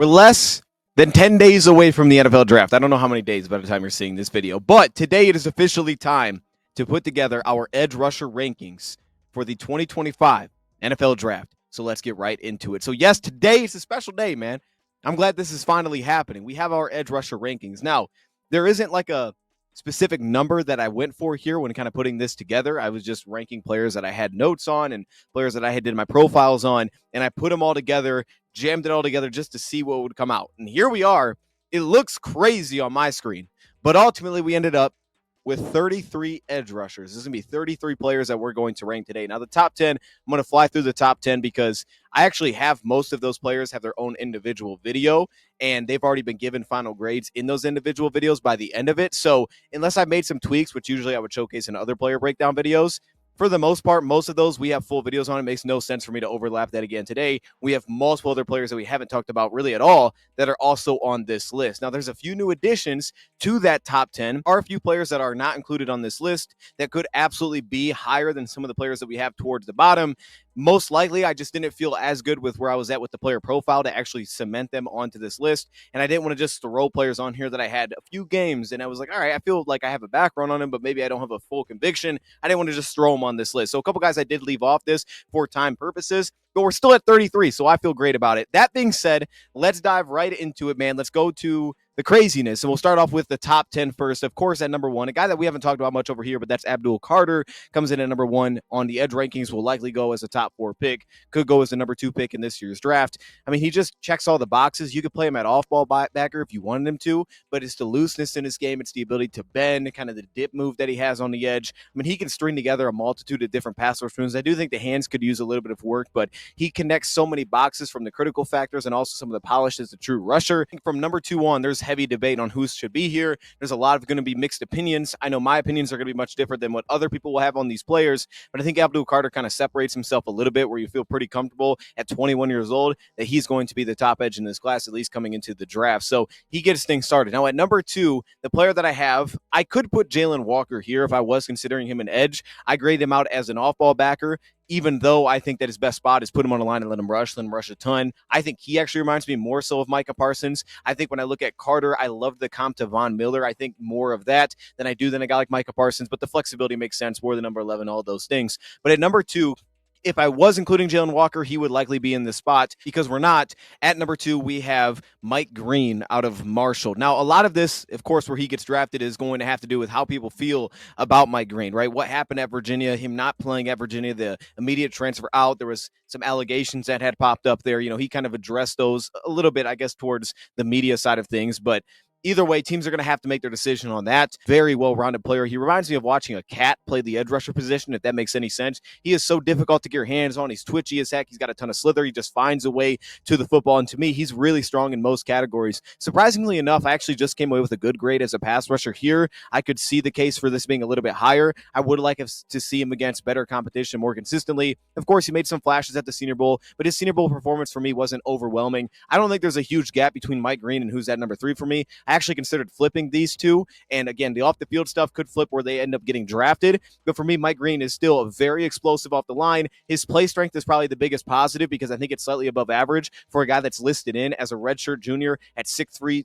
We're less than 10 days away from the NFL draft. I don't know how many days by the time you're seeing this video, but today it is officially time to put together our edge rusher rankings for the 2025 NFL draft. So let's get right into it. So yes, today is a special day, man. I'm glad this is finally happening. We have our edge rusher rankings. Now, there isn't like a specific number that I went for here when kind of putting this together. I was just ranking players that I had notes on and players that I had did my profiles on, and I put them all together, jammed it all together just to see what would come out. And here we are. It looks crazy on my screen, but ultimately we ended up with 33 edge rushers. This is going to be 33 players that we're going to rank today. Now, the top 10, I'm going to fly through the top 10 because I actually have most of those players have their own individual video, and they've already been given final grades in those individual videos by the end of it. So unless I made some tweaks, which usually I would showcase in other player breakdown videos, for the most part, most of those we have full videos on. It makes no sense for me to overlap that again today. We have multiple other players that we haven't talked about really at all that are also on this list. Now, there's a few new additions to that top 10. There are a few players that are not included on this list that could absolutely be higher than some of the players that we have towards the bottom. Most likely, I just didn't feel as good with where I was at with the player profile to actually cement them onto this list. And I didn't want to just throw players on here that I had a few games. And I was like, all right, I feel like I have a background on them, but maybe I don't have a full conviction. I didn't want to just throw them on this list. So a couple guys I did leave off this for time purposes, but we're still at 33. So I feel great about it. That being said, let's dive right into it, man. Let's go to the craziness. And we'll start off with the top 10 first. Of course, at number one, a guy that we haven't talked about much over here, but that's Abdul Carter. Comes in at number one on the edge rankings, will likely go as a top 4 pick, could go as the number 2 pick in this year's draft. I mean, he just checks all the boxes. You could play him at off-ball backer if you wanted him to, but it's the looseness in his game. It's the ability to bend, kind of the dip move that he has on the edge. I mean, he can string together a multitude of different pass rush moves. I do think the hands could use a little bit of work, but he connects so many boxes from the critical factors and also some of the polish as a true rusher. From number 2 on, there's heavy debate on who should be here. There's a lot of going to be mixed opinions. I know my opinions are going to be much different than what other people will have on these players, but I think Abdul Carter kind of separates himself a little bit where you feel pretty comfortable at 21 years old that he's going to be the top edge in this class, at least coming into the draft. So he gets things started. Now, at number 2, the player that I have, I could put Jalen Walker here if I was considering him an edge. I grade him out as an off-ball backer, even though I think that his best spot is put him on the line and let him rush a ton. I think he actually reminds me more so of Micah Parsons. I think when I look at Carter, I love the comp to Von Miller. I think more of that than I do than a guy like Micah Parsons, but the flexibility makes sense, more the number 11, all those things. But at number 2, if I was including Jalen Walker, he would likely be in this spot because we're not. At number 2, we have Mike Green out of Marshall. Now, a lot of this, of course, where he gets drafted is going to have to do with how people feel about Mike Green, right? What happened at Virginia, him not playing at Virginia, the immediate transfer out. There was some allegations that had popped up there. You know, he kind of addressed those a little bit, I guess, towards the media side of things, but either way, teams are going to have to make their decision on that. Very well-rounded player. He reminds me of watching a cat play the edge rusher position, if that makes any sense. He is so difficult to get your hands on. He's twitchy as heck. He's got a ton of slither. He just finds a way to the football. And to me, he's really strong in most categories. Surprisingly enough, I actually just came away with a good grade as a pass rusher here. I could see the case for this being a little bit higher. I would like to see him against better competition more consistently. Of course, he made some flashes at the Senior Bowl, but his Senior Bowl performance for me wasn't overwhelming. I don't think there's a huge gap between Mike Green and who's at number 3 for me. I actually considered flipping these two, and again, the off the field stuff could flip where they end up getting drafted, but for me, Mike Green is still very explosive off the line. His play strength is probably the biggest positive because I think it's slightly above average for a guy that's listed in as a redshirt junior at 6'3",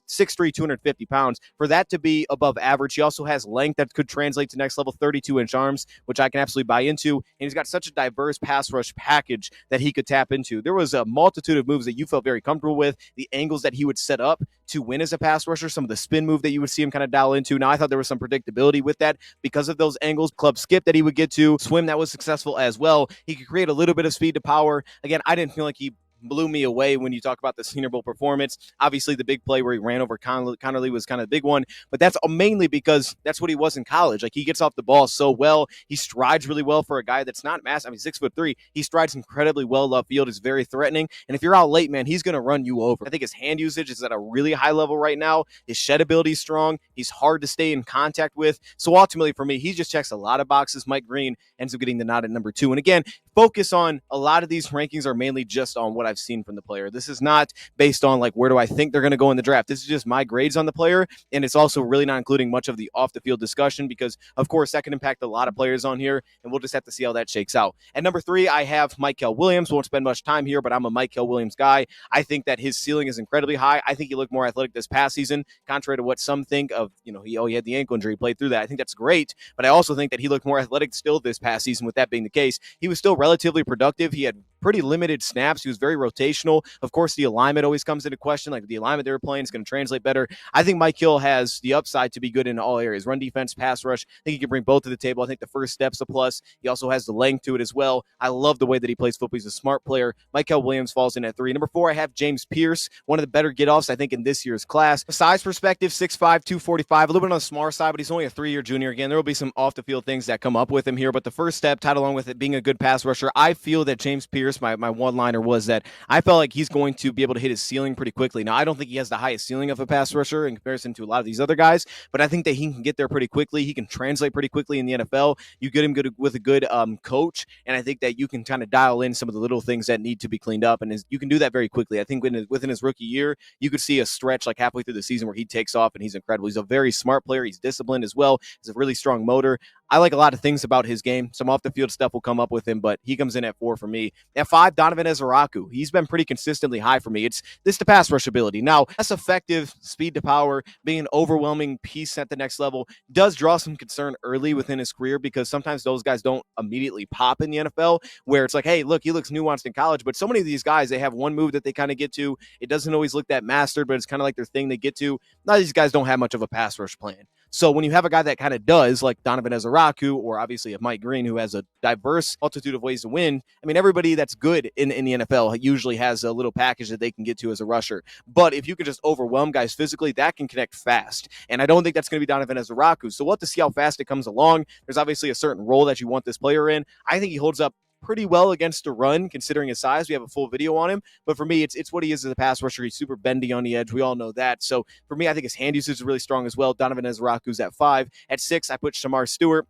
250 pounds. For that to be above average, he also has length that could translate to next level 32-inch arms, which I can absolutely buy into, and he's got such a diverse pass rush package that he could tap into. There was a multitude of moves that you felt very comfortable with, the angles that he would set up to win as a pass rusher, some of the spin move that you would see him kind of dial into. Now, I thought there was some predictability with that because of those angles. Club skip that he would get to, swim that was successful as well. He could create a little bit of speed to power. Again, I didn't feel like he blew me away when you talk about the Senior Bowl performance. Obviously, the big play where he ran over Connerly was kind of the big one, but that's mainly because that's what he was in college. Like, he gets off the ball so well. He strides really well for a guy that's not massive. I mean, 6'3". He strides incredibly well left field. Is very threatening. And if you're out late, man, he's going to run you over. I think his hand usage is at a really high level right now. His shed ability is strong. He's hard to stay in contact with. So ultimately, for me, he just checks a lot of boxes. Mike Green ends up getting the nod at number 2. And again, focus on a lot of these rankings are mainly just on what I've seen from the player. This is not based on like where do I think they're going to go in the draft. This is just my grades on the player, and it's also really not including much of the off the field discussion because, of course, that can impact a lot of players on here, and we'll just have to see how that shakes out. At number 3, I have Michael Williams. Won't spend much time here, but I'm a Michael Williams guy. I think that his ceiling is incredibly high. I think he looked more athletic this past season, contrary to what some think of. He had the ankle injury, he played through that. I think that's great, but I also think that he looked more athletic still this past season. With that being the case, he was still relatively productive. He had pretty limited snaps. He was very rotational. Of course, the alignment always comes into question. Like the alignment they were playing is going to translate better. I think Mike Hill has the upside to be good in all areas. Run defense, pass rush. I think he can bring both to the table. I think the first step's a plus. He also has the length to it as well. I love the way that he plays football. He's a smart player. Michael Williams falls in at 3. Number 4, I have James Pierce, one of the better get-offs, I think, in this year's class. Size perspective, 6'5", 245, a little bit on the smaller side, but he's only a 3-year junior. Again, there will be some off-the-field things that come up with him here, but the first step, tied along with it being a good pass rusher, I feel that James Pierce, my one-liner was that I felt like he's going to be able to hit his ceiling pretty quickly. Now, I don't think he has the highest ceiling of a pass rusher in comparison to a lot of these other guys, but I think that he can get there pretty quickly. He can translate pretty quickly in the NFL. You get him good with a good coach, and I think that you can kind of dial in some of the little things that need to be cleaned up, and you can do that very quickly. I think within his rookie year, you could see a stretch like halfway through the season where he takes off, and he's incredible. He's a very smart player. He's disciplined as well. He's a really strong motor. I like a lot of things about his game. Some off-the-field stuff will come up with him, but he comes in at 4 for me. At 5, Donovan Ezaraku. He's been pretty consistently high for me. It's the pass rush ability. Now, less effective speed to power, being an overwhelming piece at the next level, does draw some concern early within his career because sometimes those guys don't immediately pop in the NFL, where it's like, hey, look, he looks nuanced in college, but so many of these guys, they have one move that they kind of get to. It doesn't always look that mastered, but it's kind of like their thing they get to. A lot of these guys don't have much of a pass rush plan. So when you have a guy that kind of does, like Donovan Ezaraku, or obviously a Mike Green, who has a diverse multitude of ways to win, I mean, everybody that's good in the NFL usually has a little package that they can get to as a rusher. But if you can just overwhelm guys physically, that can connect fast. And I don't think that's going to be Donovan Ezaraku. So we'll have to see how fast it comes along. There's obviously a certain role that you want this player in. I think he holds up pretty well against the run, considering his size. We have a full video on him, but for me, it's what he is as a pass rusher. He's super bendy on the edge. We all know that. So for me, I think his hand usage is really strong as well. Donovan Ezaraku's at 5. At 6, I put Shamar Stewart.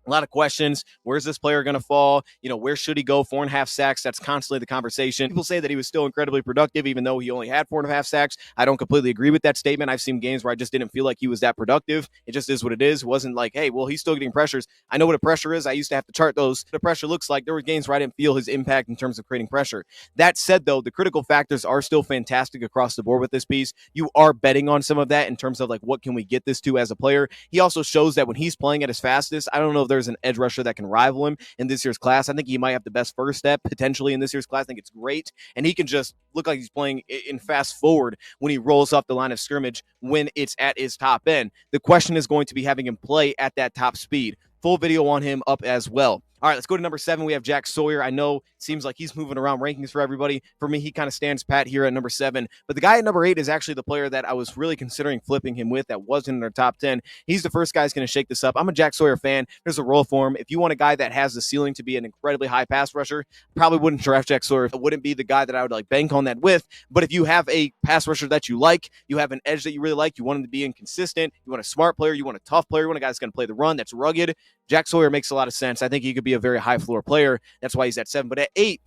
A lot of questions. Where's this player going to fall? Where should he go? 4.5 sacks. That's constantly the conversation. People say that he was still incredibly productive, even though he only had 4.5 sacks. I don't completely agree with that statement. I've seen games where I just didn't feel like he was that productive. It just is what it is. It wasn't like, hey, well, he's still getting pressures. I know what a pressure is. I used to have to chart those. What a pressure looks like. There were games where I didn't feel his impact in terms of creating pressure. That said, though, the critical factors are still fantastic across the board with this piece. You are betting on some of that in terms of like, what can we get this to as a player? He also shows that when he's playing at his fastest, I don't know if there's an edge rusher that can rival him in this year's class. I think he might have the best first step potentially in this year's class. I think it's great. And he can just look like he's playing in fast forward when he rolls off the line of scrimmage when it's at his top end. The question is going to be having him play at that top speed. Full video on him up as well. All right, let's go to number 7. We have Jack Sawyer. I know it seems like he's moving around rankings for everybody. For me, he kind of stands pat here at number 7. But the guy at number 8 is actually the player that I was really considering flipping him with that wasn't in our top 10. He's the first guy who's going to shake this up. I'm a Jack Sawyer fan. There's a role for him. If you want a guy that has the ceiling to be an incredibly high pass rusher, probably wouldn't draft Jack Sawyer. It wouldn't be the guy that I would like bank on that with. But if you have a pass rusher that you like, you have an edge that you really like, you want him to be inconsistent, you want a smart player, you want a tough player, you want a guy that's going to play the run, that's rugged, Jack Sawyer makes a lot of sense. I think he could be a very high floor player. That's why he's at 7. But at 8,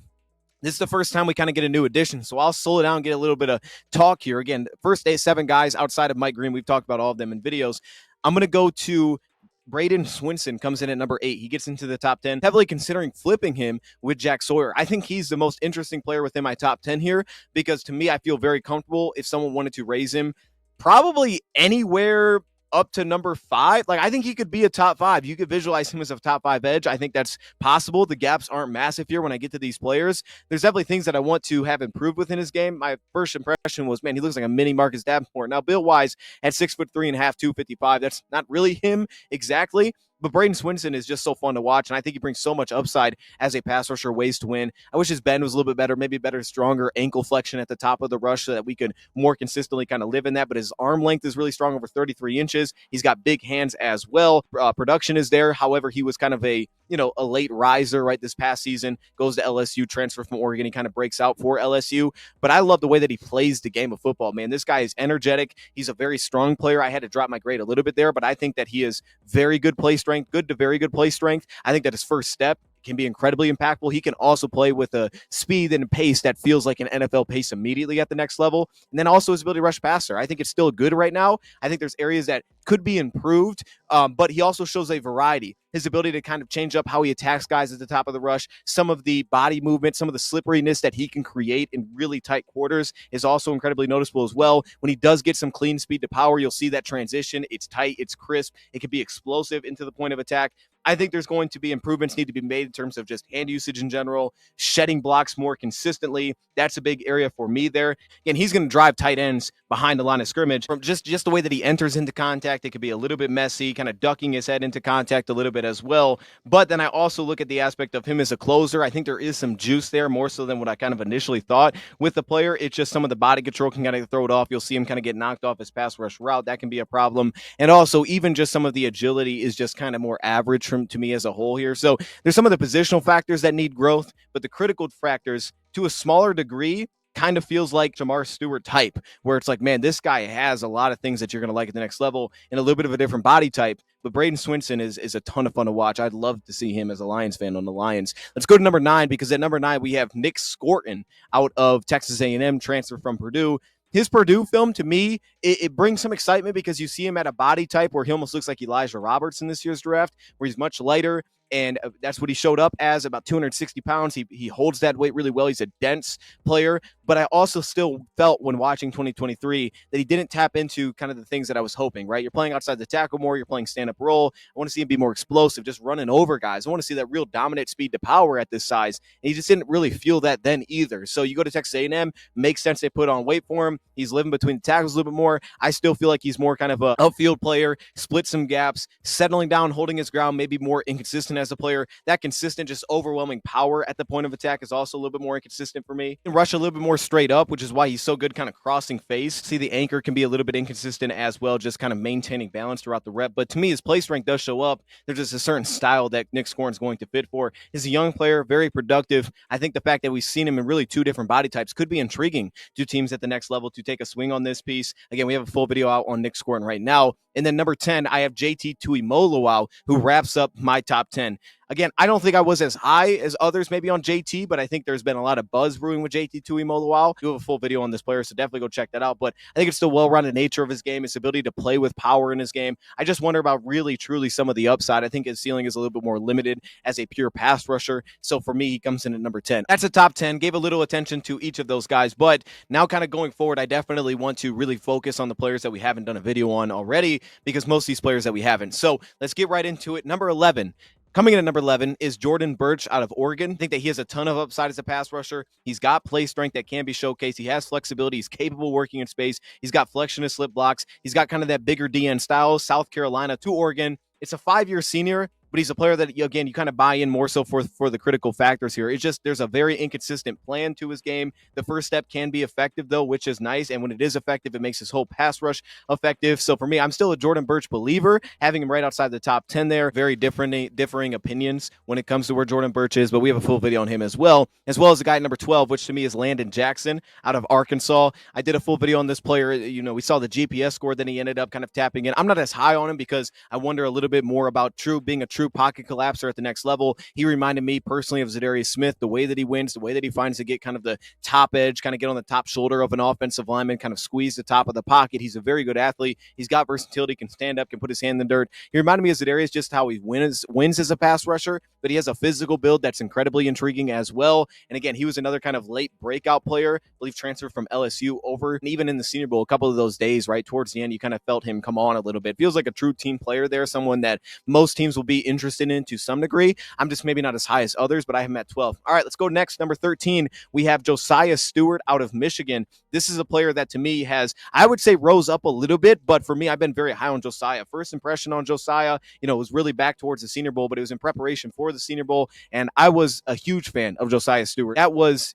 this is the first time we kind of get a new addition. So I'll slow it down and get a little bit of talk here. Again, first 7 guys outside of Mike Green. We've talked about all of them in videos. I'm going to go to Braden Swinson, comes in at number 8. He gets into the top 10, heavily considering flipping him with Jack Sawyer. I think he's the most interesting player within my top 10 here because to me, I feel very comfortable if someone wanted to raise him probably anywhere up to number 5. Like, I think he could be a top 5. You could visualize him as a top 5 edge. I think that's possible. The gaps aren't massive here when I get to these players. There's definitely things that I want to have improved within his game. My first impression was, man, he looks like a mini Marcus Davenport. Now, Bill Wise at 6'3.5", 255. That's not really him exactly. But Braden Swinson is just so fun to watch, and I think he brings so much upside as a pass rusher, ways to win. I wish his bend was a little bit better, maybe better, stronger ankle flexion at the top of the rush so that we could more consistently kind of live in that. But his arm length is really strong, over 33 inches. He's got big hands as well. Production is there. However, he was kind of a late riser, right, this past season, goes to LSU, transfer from Oregon. He kind of breaks out for LSU. But I love the way that he plays the game of football, man. This guy is energetic. He's a very strong player. I had to drop my grade a little bit there, but I think that he is very good play strength, good to very good play strength. I think that his first step can be incredibly impactful. He can also play with a speed and pace that feels like an NFL pace immediately at the next level. And then also his ability to rush passer. I think it's still good right now. I think there's areas that could be improved, but he also shows a variety. His ability to kind of change up how he attacks guys at the top of the rush, some of the body movement, some of the slipperiness that he can create in really tight quarters is also incredibly noticeable as well. When he does get some clean speed to power, you'll see that transition. It's tight, it's crisp, it can be explosive into the point of attack. I think there's going to be improvements need to be made in terms of just hand usage in general, shedding blocks more consistently. That's a big area for me there. Again, he's going to drive tight ends behind the line of scrimmage. From just the way that he enters into contact, it could be a little bit messy, kind of ducking his head into contact a little bit as well. But then I also look at the aspect of him as a closer. I think there is some juice there, more so than what I kind of initially thought with the player. It's just some of the body control can kind of throw it off. You'll see him kind of get knocked off his pass rush route. That can be a problem. And also, even just some of the agility is just kind of more average to me as a whole here. So there's some of the positional factors that need growth, but the critical factors to a smaller degree kind of feels like Jamar Stewart type, where it's like, man, this guy has a lot of things that you're going to like at the next level and a little bit of a different body type. But Braden Swinson is a ton of fun to watch. I'd love to see him as a Lions fan on the Lions. Let's go to number 9, because at number 9, we have Nick Scorton out of Texas A&M, transfer from Purdue. His Purdue film, to me, it brings some excitement because you see him at a body type where he almost looks like Elijah Roberts in this year's draft, where he's much lighter. And that's what he showed up as, about 260 pounds. He holds that weight really well. He's a dense player. But I also still felt when watching 2023 that he didn't tap into kind of the things that I was hoping, right? You're playing outside the tackle more. You're playing stand-up role. I want to see him be more explosive, just running over guys. I want to see that real dominant speed to power at this size. And he just didn't really feel that then either. So you go to Texas A&M, makes sense they put on weight for him. He's living between the tackles a little bit more. I still feel like he's more kind of a outfield player, split some gaps, settling down, holding his ground, maybe more inconsistent as a player. That consistent, just overwhelming power at the point of attack is also a little bit more inconsistent for me. He can rush a little bit more straight up, which is why he's so good kind of crossing face. See, the anchor can be a little bit inconsistent as well, just kind of maintaining balance throughout the rep. But to me, his play strength does show up. There's just a certain style that Nick Scorn's going to fit for. He's a young player, very productive. I think the fact that we've seen him in really 2 different body types could be intriguing to teams at the next level to take a swing on this piece. Again, we have a full video out on Nick Scorn right now. And then number 10, I have JT Tuimoloau, who wraps up my top 10. Again, I don't think I was as high as others maybe on JT, but I think there's been a lot of buzz brewing with JT Tuimoloau. You have a full video on this player, so definitely go check that out. But I think it's the well-rounded nature of his game, his ability to play with power in his game. I just wonder about really, truly some of the upside. I think his ceiling is a little bit more limited as a pure pass rusher. So for me, he comes in at number 10. That's a top 10. Gave a little attention to each of those guys. But now kind of going forward, I definitely want to really focus on the players that we haven't done a video on already, because most of these players that we haven't. So let's get right into it. Number 11. Coming in at number 11 is Jordan Burch out of Oregon. I think that he has a ton of upside as a pass rusher. He's got play strength that can be showcased. He has flexibility. He's capable of working in space. He's got flexion and slip blocks. He's got kind of that bigger DN style. South Carolina to Oregon. It's a 5-year senior, but he's a player that, again, you kind of buy in more so for the critical factors here. It's just there's a very inconsistent plan to his game. The first step can be effective, though, which is nice. And when it is effective, it makes his whole pass rush effective. So for me, I'm still a Jordan Burch believer, having him right outside the top 10 there. Very differing opinions when it comes to where Jordan Burch is, but we have a full video on him as well as the guy at number 12, which to me is Landon Jackson out of Arkansas. I did a full video on this player. We saw the GPS score, then he ended up kind of tapping in. I'm not as high on him because I wonder a little bit more about being a true pocket collapser at the next level. He reminded me personally of Zadarius Smith, the way that he wins, the way that he finds to get kind of the top edge, kind of get on the top shoulder of an offensive lineman, kind of squeeze the top of the pocket. He's a very good athlete. He's got versatility, can stand up, can put his hand in the dirt. He reminded me of Zadarius, just how he wins as a pass rusher, but he has a physical build that's incredibly intriguing as well. And again, he was another kind of late breakout player, I believe transferred from LSU over, and even in the Senior Bowl, a couple of those days, right towards the end, you kind of felt him come on a little bit. Feels like a true team player there, someone that most teams will be interested in to some degree. I'm just maybe not as high as others, but I have him at 12. All right, let's go next. Number 13, we have Josiah Stewart out of Michigan. This is a player that to me has, I would say, rose up a little bit, but for me, I've been very high on Josiah. First impression on Josiah, was really back towards the Senior Bowl, but it was in preparation for the Senior Bowl, and I was a huge fan of Josiah Stewart. That was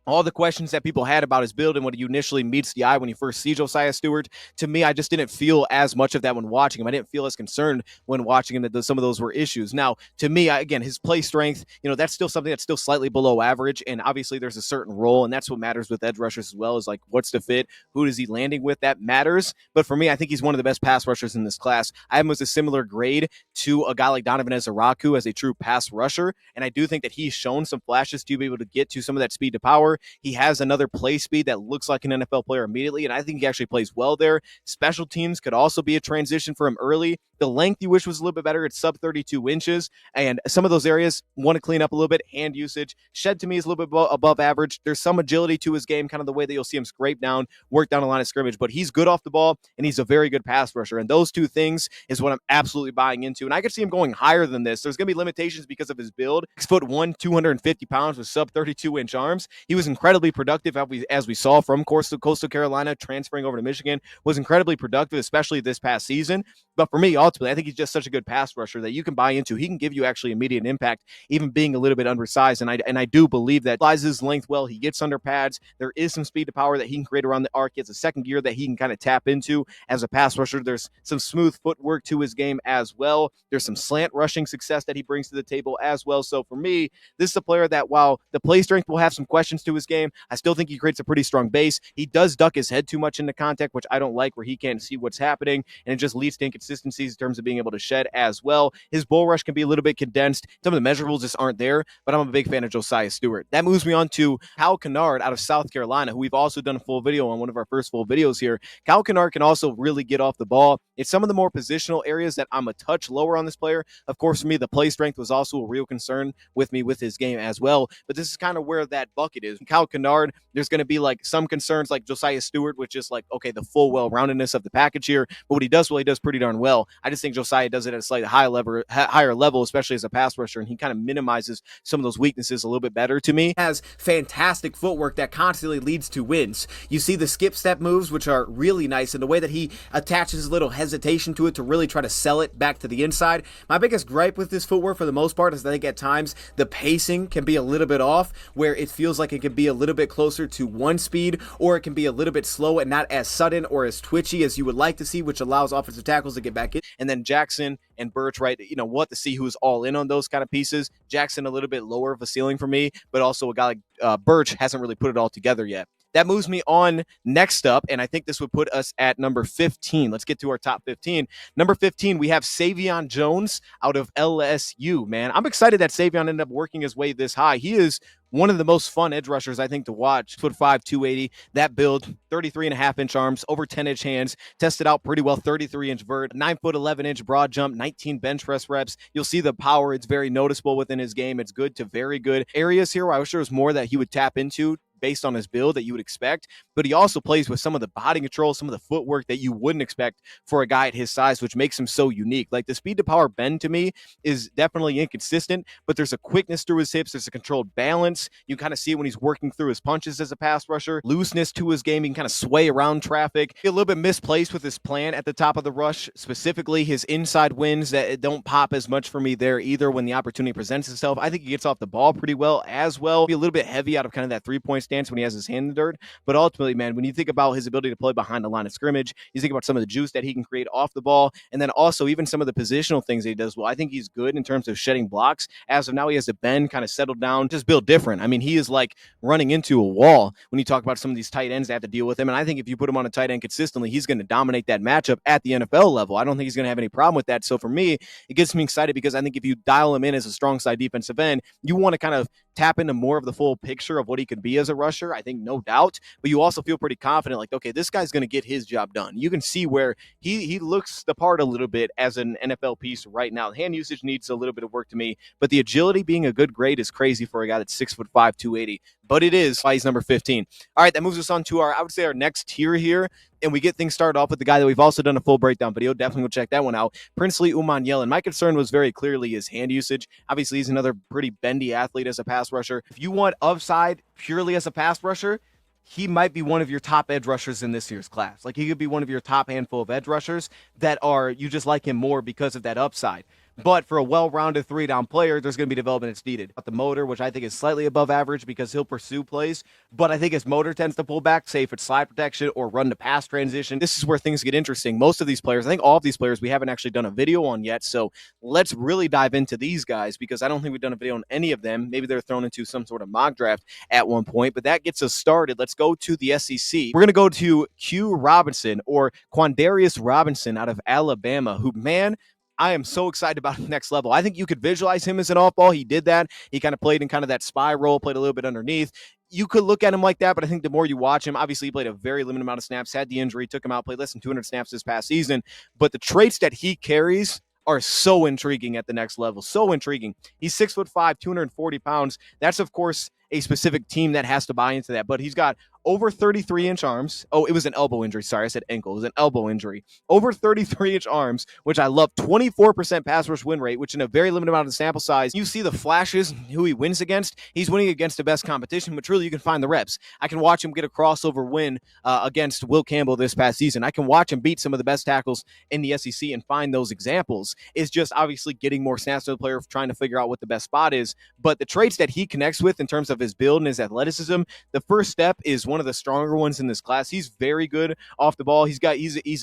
all the questions that people had about his build and what he initially meets the eye when he first sees Josiah Stewart, to me, I just didn't feel as much of that when watching him. I didn't feel as concerned when watching him that some of those were issues. Now, to me, again, his play strength, that's still something that's still slightly below average. And obviously, there's a certain role, and that's what matters with edge rushers as well, is like what's the fit, who is he landing with, that matters. But for me, I think he's one of the best pass rushers in this class. I have him as a similar grade to a guy like Donovan Ezaraku as a true pass rusher. And I do think that he's shown some flashes to be able to get to some of that speed to power. He has another play speed that looks like an NFL player immediately, and I think he actually plays well there. Special teams could also be a transition for him early. The length you wish was a little bit better. It's sub 32 inches, and some of those areas want to clean up a little bit. Hand usage, shed to me is a little bit above average. There's some agility to his game, kind of the way that you'll see him scrape down, work down the line of scrimmage, but he's good off the ball, and he's a very good pass rusher, and those two things is what I'm absolutely buying into, and I could see him going higher than this. There's going to be limitations because of his build. 6'1", 250 pounds with sub 32-inch arms. He was incredibly productive, as we saw from Coastal Carolina, transferring over to Michigan, was incredibly productive, especially this past season. But for me, ultimately, I think he's just such a good pass rusher that you can buy into. He can give you actually immediate impact, even being a little bit undersized. And I do believe that applies his length well. He gets under pads. There is some speed to power that he can create around the arc. He has a second gear that he can kind of tap into as a pass rusher. There's some smooth footwork to his game as well. There's some slant rushing success that he brings to the table as well. So for me, this is a player that, while the play strength will have some questions to his game, I still think he creates a pretty strong base. He does duck his head too much into contact, which I don't like, where he can't see what's happening, and it just leads to inconsistencies in terms of being able to shed as well. His bull rush can be a little bit condensed. Some of the measurables just aren't there, but I'm a big fan of Josiah Stewart. That moves me on to Kyle Kennard out of South Carolina, who we've also done a full video on, one of our first full videos here. Kyle Kennard can also really get off the ball. It's some of the more positional areas that I'm a touch lower on this player. Of course, for me, the play strength was also a real concern with me with his game as well, but this is kind of where that bucket is. Kyle Kennard, there's going to be like some concerns like Josiah Stewart, which is like, okay, the full well-roundedness of the package here, but what he does well, he does pretty darn well. I just think Josiah does it at a slightly higher level, especially as a pass rusher, and he kind of minimizes some of those weaknesses a little bit better to me. Has fantastic footwork that constantly leads to wins. You see the skip step moves, which are really nice, and the way that he attaches a little hesitation to it to really try to sell it back to the inside. My biggest gripe with this footwork for the most part is that I think at times the pacing can be a little bit off, where it feels like it can be a little bit closer to one speed, or it can be a little bit slow and not as sudden or as twitchy as you would like to see, which allows offensive tackles to get back in. And then Jackson and Birch, right, we'll have to see who's all in on those kind of pieces. Jackson a little bit lower of a ceiling for me, but also a guy like Birch hasn't really put it all together yet. That moves me on next up, and I think this would put us at number 15. Let's get to our top 15. Number 15, we have Savion Jones out of LSU, man. I'm excited that Savion ended up working his way this high. He is one of the most fun edge rushers, I think, to watch. 6'5", 280. That build, 33.5-inch arms, over 10-inch hands, tested out pretty well, 33-inch vert, 9'11" broad jump, 19 bench press reps. You'll see the power. It's very noticeable within his game. It's good to very good. Areas here where I wish there was more that he would tap into based on his build that you would expect, but he also plays with some of the body control, some of the footwork that you wouldn't expect for a guy at his size, which makes him so unique. Like the speed to power bend to me is definitely inconsistent, but there's a quickness through his hips. There's a controlled balance. You kind of see it when he's working through his punches as a pass rusher. Looseness to his game. He can kind of sway around traffic. A little bit misplaced with his plan at the top of the rush, specifically his inside wins that don't pop as much for me there either when the opportunity presents itself. I think he gets off the ball pretty well as well. Be a little bit heavy out of kind of that three-point stance when he has his hand in the dirt. But ultimately, man, when you think about his ability to play behind the line of scrimmage, you think about some of the juice that he can create off the ball, and then also even some of the positional things that he does well. I think he's good in terms of shedding blocks. As of now, he has to bend, kind of settle down, just build different. I mean, he is like running into a wall when you talk about some of these tight ends that have to deal with him. And I think if you put him on a tight end consistently, he's going to dominate that matchup at the NFL level. I don't think he's going to have any problem with that. So for me, it gets me excited because I think if you dial him in as a strong side defensive end, you want to kind of tap into more of the full picture of what he could be as a rusher. I think no doubt, but you also feel pretty confident like, okay, this guy's going to get his job done. You can see where he looks the part a little bit as an NFL piece right now. Hand usage needs a little bit of work to me, but the agility being a good grade is crazy for a guy that's 6'5", 280, but it is why he's number 15. All right, that moves us on to I would say our next tier here, and we get things started off with the guy that we've also done a full breakdown video. Definitely go check that one out. Princely Umanyan. My concern was very clearly his hand usage. Obviously, he's another pretty bendy athlete as a pass rusher. If you want upside purely as a pass rusher, he might be one of your top edge rushers in this year's class. Like, he could be one of your top handful of edge rushers that are, you just like him more because of that upside. But for a well-rounded three-down player, there's going to be development that's needed. But the motor, which I think is slightly above average because he'll pursue plays, but I think his motor tends to pull back, say if it's slide protection or run to pass transition. This is where things get interesting. Most of these players, I think all of these players, we haven't actually done a video on yet. So let's really dive into these guys because I don't think we've done a video on any of them. Maybe they're thrown into some sort of mock draft at one point, but that gets us started. Let's go to the SEC. We're going to go to Q Robinson or Quandarius Robinson out of Alabama, who, man, I am so excited about the next level. I think you could visualize him as an off ball. He did that. He kind of played in kind of that spy role, played a little bit underneath. You could look at him like that, but I think the more you watch him, obviously he played a very limited amount of snaps, had the injury, took him out, played less than 200 snaps this past season. But the traits that he carries are so intriguing at the next level. So intriguing. He's 6'5", 240 pounds. That's, of course, a specific team that has to buy into that. But he's got over 33-inch arms. Oh, it was an elbow injury. Sorry, I said ankle. It was an elbow injury. Over 33-inch arms, which I love. 24% pass rush win rate, which in a very limited amount of sample size, you see the flashes, who he wins against. He's winning against the best competition, but truly you can find the reps. I can watch him get a crossover win against Will Campbell this past season. I can watch him beat some of the best tackles in the SEC and find those examples. It's just obviously getting more snaps to the player, trying to figure out what the best spot is. But the traits that he connects with in terms of his build and his athleticism, the first step is one of the stronger ones in this class. He's very good off the ball. He's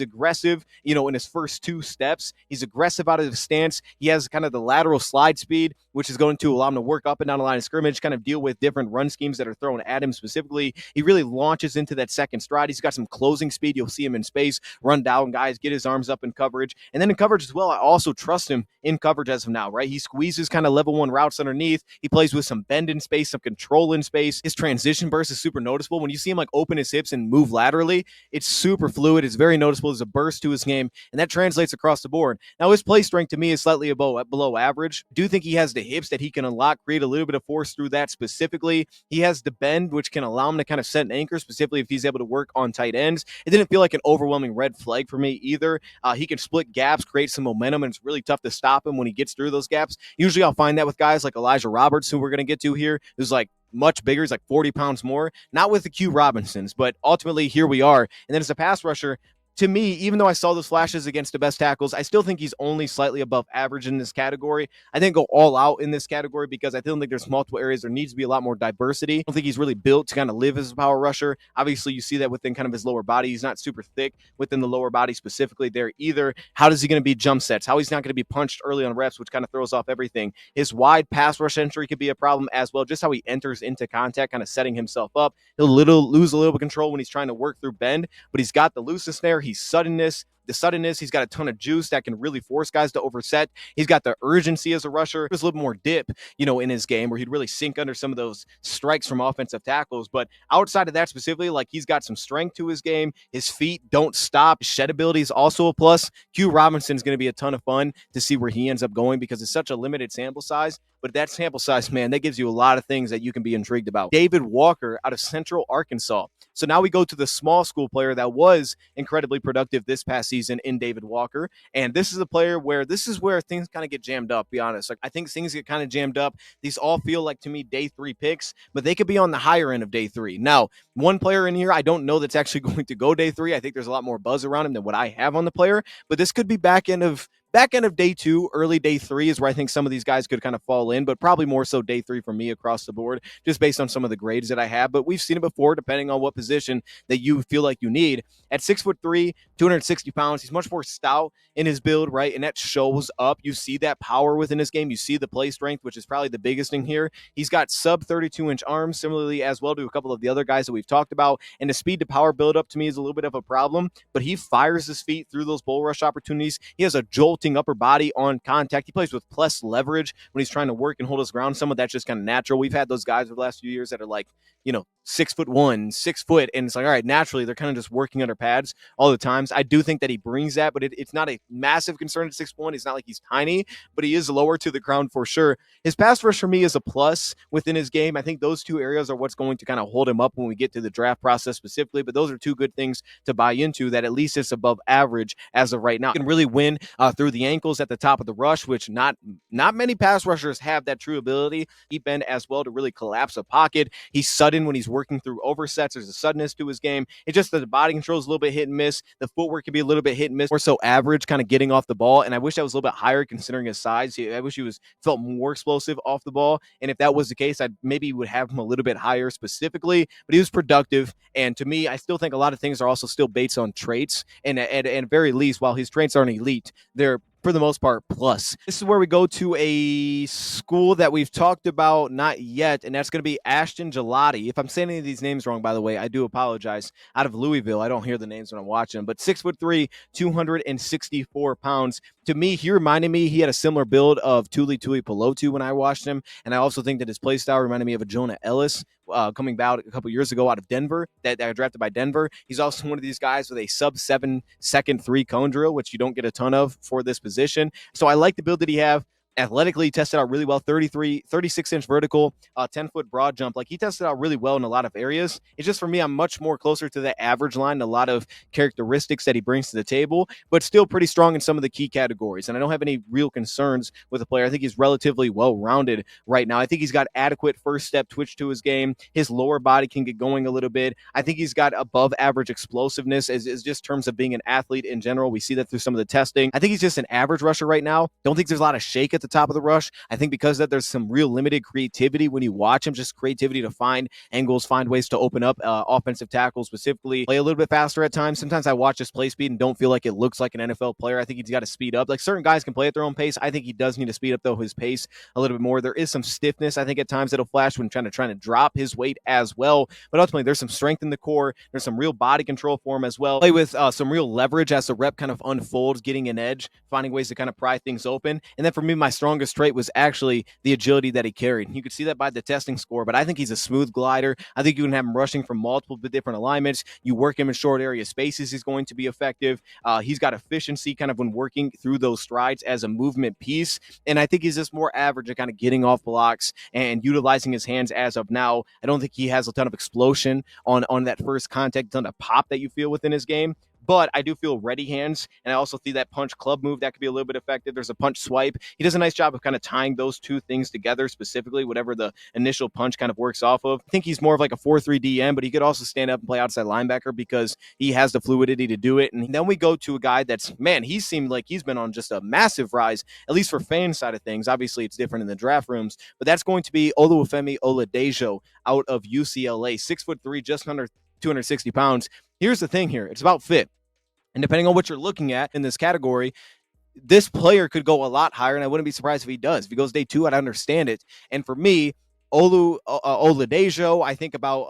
aggressive, in his first two steps. He's aggressive out of his stance. He has kind of the lateral slide speed, which is going to allow him to work up and down the line of scrimmage, kind of deal with different run schemes that are thrown at him specifically. He really launches into that second stride. He's got some closing speed. You'll see him in space, run down guys, get his arms up in coverage. And then in coverage as well, I also trust him in coverage as of now, right? He squeezes kind of level one routes underneath. He plays with some bend in space, some control in space. His transition burst is super noticeable. When you see him like open his hips and move laterally, it's super fluid. It's very noticeable. There's a burst to his game, and that translates across the board. Now, his play strength to me is slightly below average. I do think he has the hips that he can unlock, create a little bit of force through that specifically. He has the bend, which can allow him to kind of set an anchor, specifically if he's able to work on tight ends. It didn't feel like an overwhelming red flag for me either. He can split gaps, create some momentum, and it's really tough to stop him when he gets through those gaps. Usually I'll find that with guys like Elijah Roberts, who we're going to get to here, who's like much bigger. He's like 40 pounds more. Not with the Q Robinsons, but ultimately here we are. And then as a pass rusher, to me, even though I saw those flashes against the best tackles, I still think he's only slightly above average in this category. I didn't go all out in this category because I don't think there's multiple areas. There needs to be a lot more diversity. I don't think he's really built to kind of live as a power rusher. Obviously, you see that within kind of his lower body. He's not super thick within the lower body specifically there either. How is he going to be jump sets? How he's not going to be punched early on reps, which kind of throws off everything. His wide pass rush entry could be a problem as well. Just how he enters into contact, kind of setting himself up. He'll lose a little bit of control when he's trying to work through bend, but he's got the looseness there. He's suddenness. He's got a ton of juice that can really force guys to overset. He's got the urgency as a rusher. There's a little more dip, in his game where he'd really sink under some of those strikes from offensive tackles. But outside of that specifically, like he's got some strength to his game. His feet don't stop. His shed ability is also a plus. Q Robinson is going to be a ton of fun to see where he ends up going because it's such a limited sample size. But that sample size, man, that gives you a lot of things that you can be intrigued about. David Walker out of Central Arkansas. So now we go to the small school player that was incredibly productive this past season in David Walker. And this is a player where things kind of get jammed up, be honest. Like I think things get kind of jammed up. These all feel like to me day 3 picks, but they could be on the higher end of day 3. Now, one player in here I don't know that's actually going to go day 3. I think there's a lot more buzz around him than what I have on the player, but this could be back end of day 2, early day 3 is where I think some of these guys could kind of fall in, but probably more so day 3 for me across the board, just based on some of the grades that I have. But we've seen it before, depending on what position that you feel like you need. At 6'3", 260 pounds, he's much more stout in his build, right? And that shows up. You see that power within his game. You see the play strength, which is probably the biggest thing here. He's got sub 32-inch arms, similarly as well to a couple of the other guys that we've talked about. And the speed to power buildup to me is a little bit of a problem, but he fires his feet through those bull rush opportunities. He has a jolting upper body on contact. He plays with plus leverage when he's trying to work and hold his ground. Some of that's just kind of natural. We've had those guys over the last few years that are like, 6'1", 6 foot, and it's like, all right, naturally they're kind of just working under pads all the times. I do think that he brings that, but it's not a massive concern at 6'1". It's not like he's tiny, but he is lower to the ground for sure. His pass rush for me is a plus within his game. I think those two areas are what's going to kind of hold him up when we get to the draft process specifically, but those are two good things to buy into, that at least it's above average as of right now. He can really win through the ankles at the top of the rush, which not many pass rushers have that true ability. Deep end as well to really collapse a pocket. He's sudden when he's working through oversets. There's a suddenness to his game. It's just that the body control is a little bit hit and miss. The footwork can be a little bit hit and miss, or so average, kind of getting off the ball. And I wish that was a little bit higher considering his size. I wish he felt more explosive off the ball. And if that was the case, I maybe would have him a little bit higher specifically. But he was productive. And to me, I still think a lot of things are also still based on traits. And at very least, while his traits aren't elite, they're for the most part plus. This is where we go to a school that we've talked about not yet, and that's going to be Ashton Gelati. If I'm saying any of these names wrong, by the way, I do apologize. Out of Louisville, I don't hear the names when I'm watching, but 6'3", 264 pounds. To me, he reminded me, he had a similar build of Tuli Pelotu when I watched him, and I also think that his play style reminded me of a Jonah Ellis, coming about a couple years ago out of Denver, that got drafted by Denver. He's also one of these guys with a sub-7 second 3-cone drill, which you don't get a ton of for this position. So I like the build that he have. Athletically, he tested out really well, 36-inch vertical, 10-foot broad jump. Like, he tested out really well in a lot of areas. It's just, for me, I'm much more closer to the average line, a lot of characteristics that he brings to the table, but still pretty strong in some of the key categories. And I don't have any real concerns with the player. I think he's relatively well-rounded right now. I think he's got adequate first-step twitch to his game. His lower body can get going a little bit. I think he's got above-average explosiveness as just terms of being an athlete in general. We see that through some of the testing. I think he's just an average rusher right now. Don't think there's a lot of shake at the top of the rush. I think because of that, there's some real limited creativity when you watch him, just creativity to find angles, find ways to open up offensive tackles, specifically play a little bit faster at times. Sometimes I watch his play speed and don't feel like it looks like an NFL player. I think he's got to speed up. Like, certain guys can play at their own pace. I think he does need to speed up, though, his pace a little bit more. There is some stiffness, I think, at times that'll flash when trying to drop his weight as well. But ultimately, there's some strength in the core. There's some real body control for him as well. Play with some real leverage as the rep kind of unfolds, getting an edge, finding ways to kind of pry things open. And then for me, my strongest trait was actually the agility that he carried. You could see that by the testing score, but I think he's a smooth glider. I think you can have him rushing from multiple different alignments. You work him in short area spaces, he's going to be effective. He's got efficiency kind of when working through those strides as a movement piece. And I think he's just more average at kind of getting off blocks and utilizing his hands as of now. I don't think he has a ton of explosion on that first contact, a ton of pop that you feel within his game. But I do feel ready hands, and I also see that punch club move that could be a little bit effective. There's a punch swipe. He does a nice job of kind of tying those two things together, specifically whatever the initial punch kind of works off of. I think he's more of like a 4-3 DM, but he could also stand up and play outside linebacker because he has the fluidity to do it. And then we go to a guy that's, man, he seemed like he's been on just a massive rise, at least for fan side of things. Obviously, it's different in the draft rooms, but that's going to be Oluwafemi Oladejo out of UCLA, 6'3", just under 260 pounds. Here's the thing here. It's about fit. And depending on what you're looking at in this category, this player could go a lot higher, and I wouldn't be surprised if he does. If he goes day 2, I'd understand it. And for me, Oladejo, I think about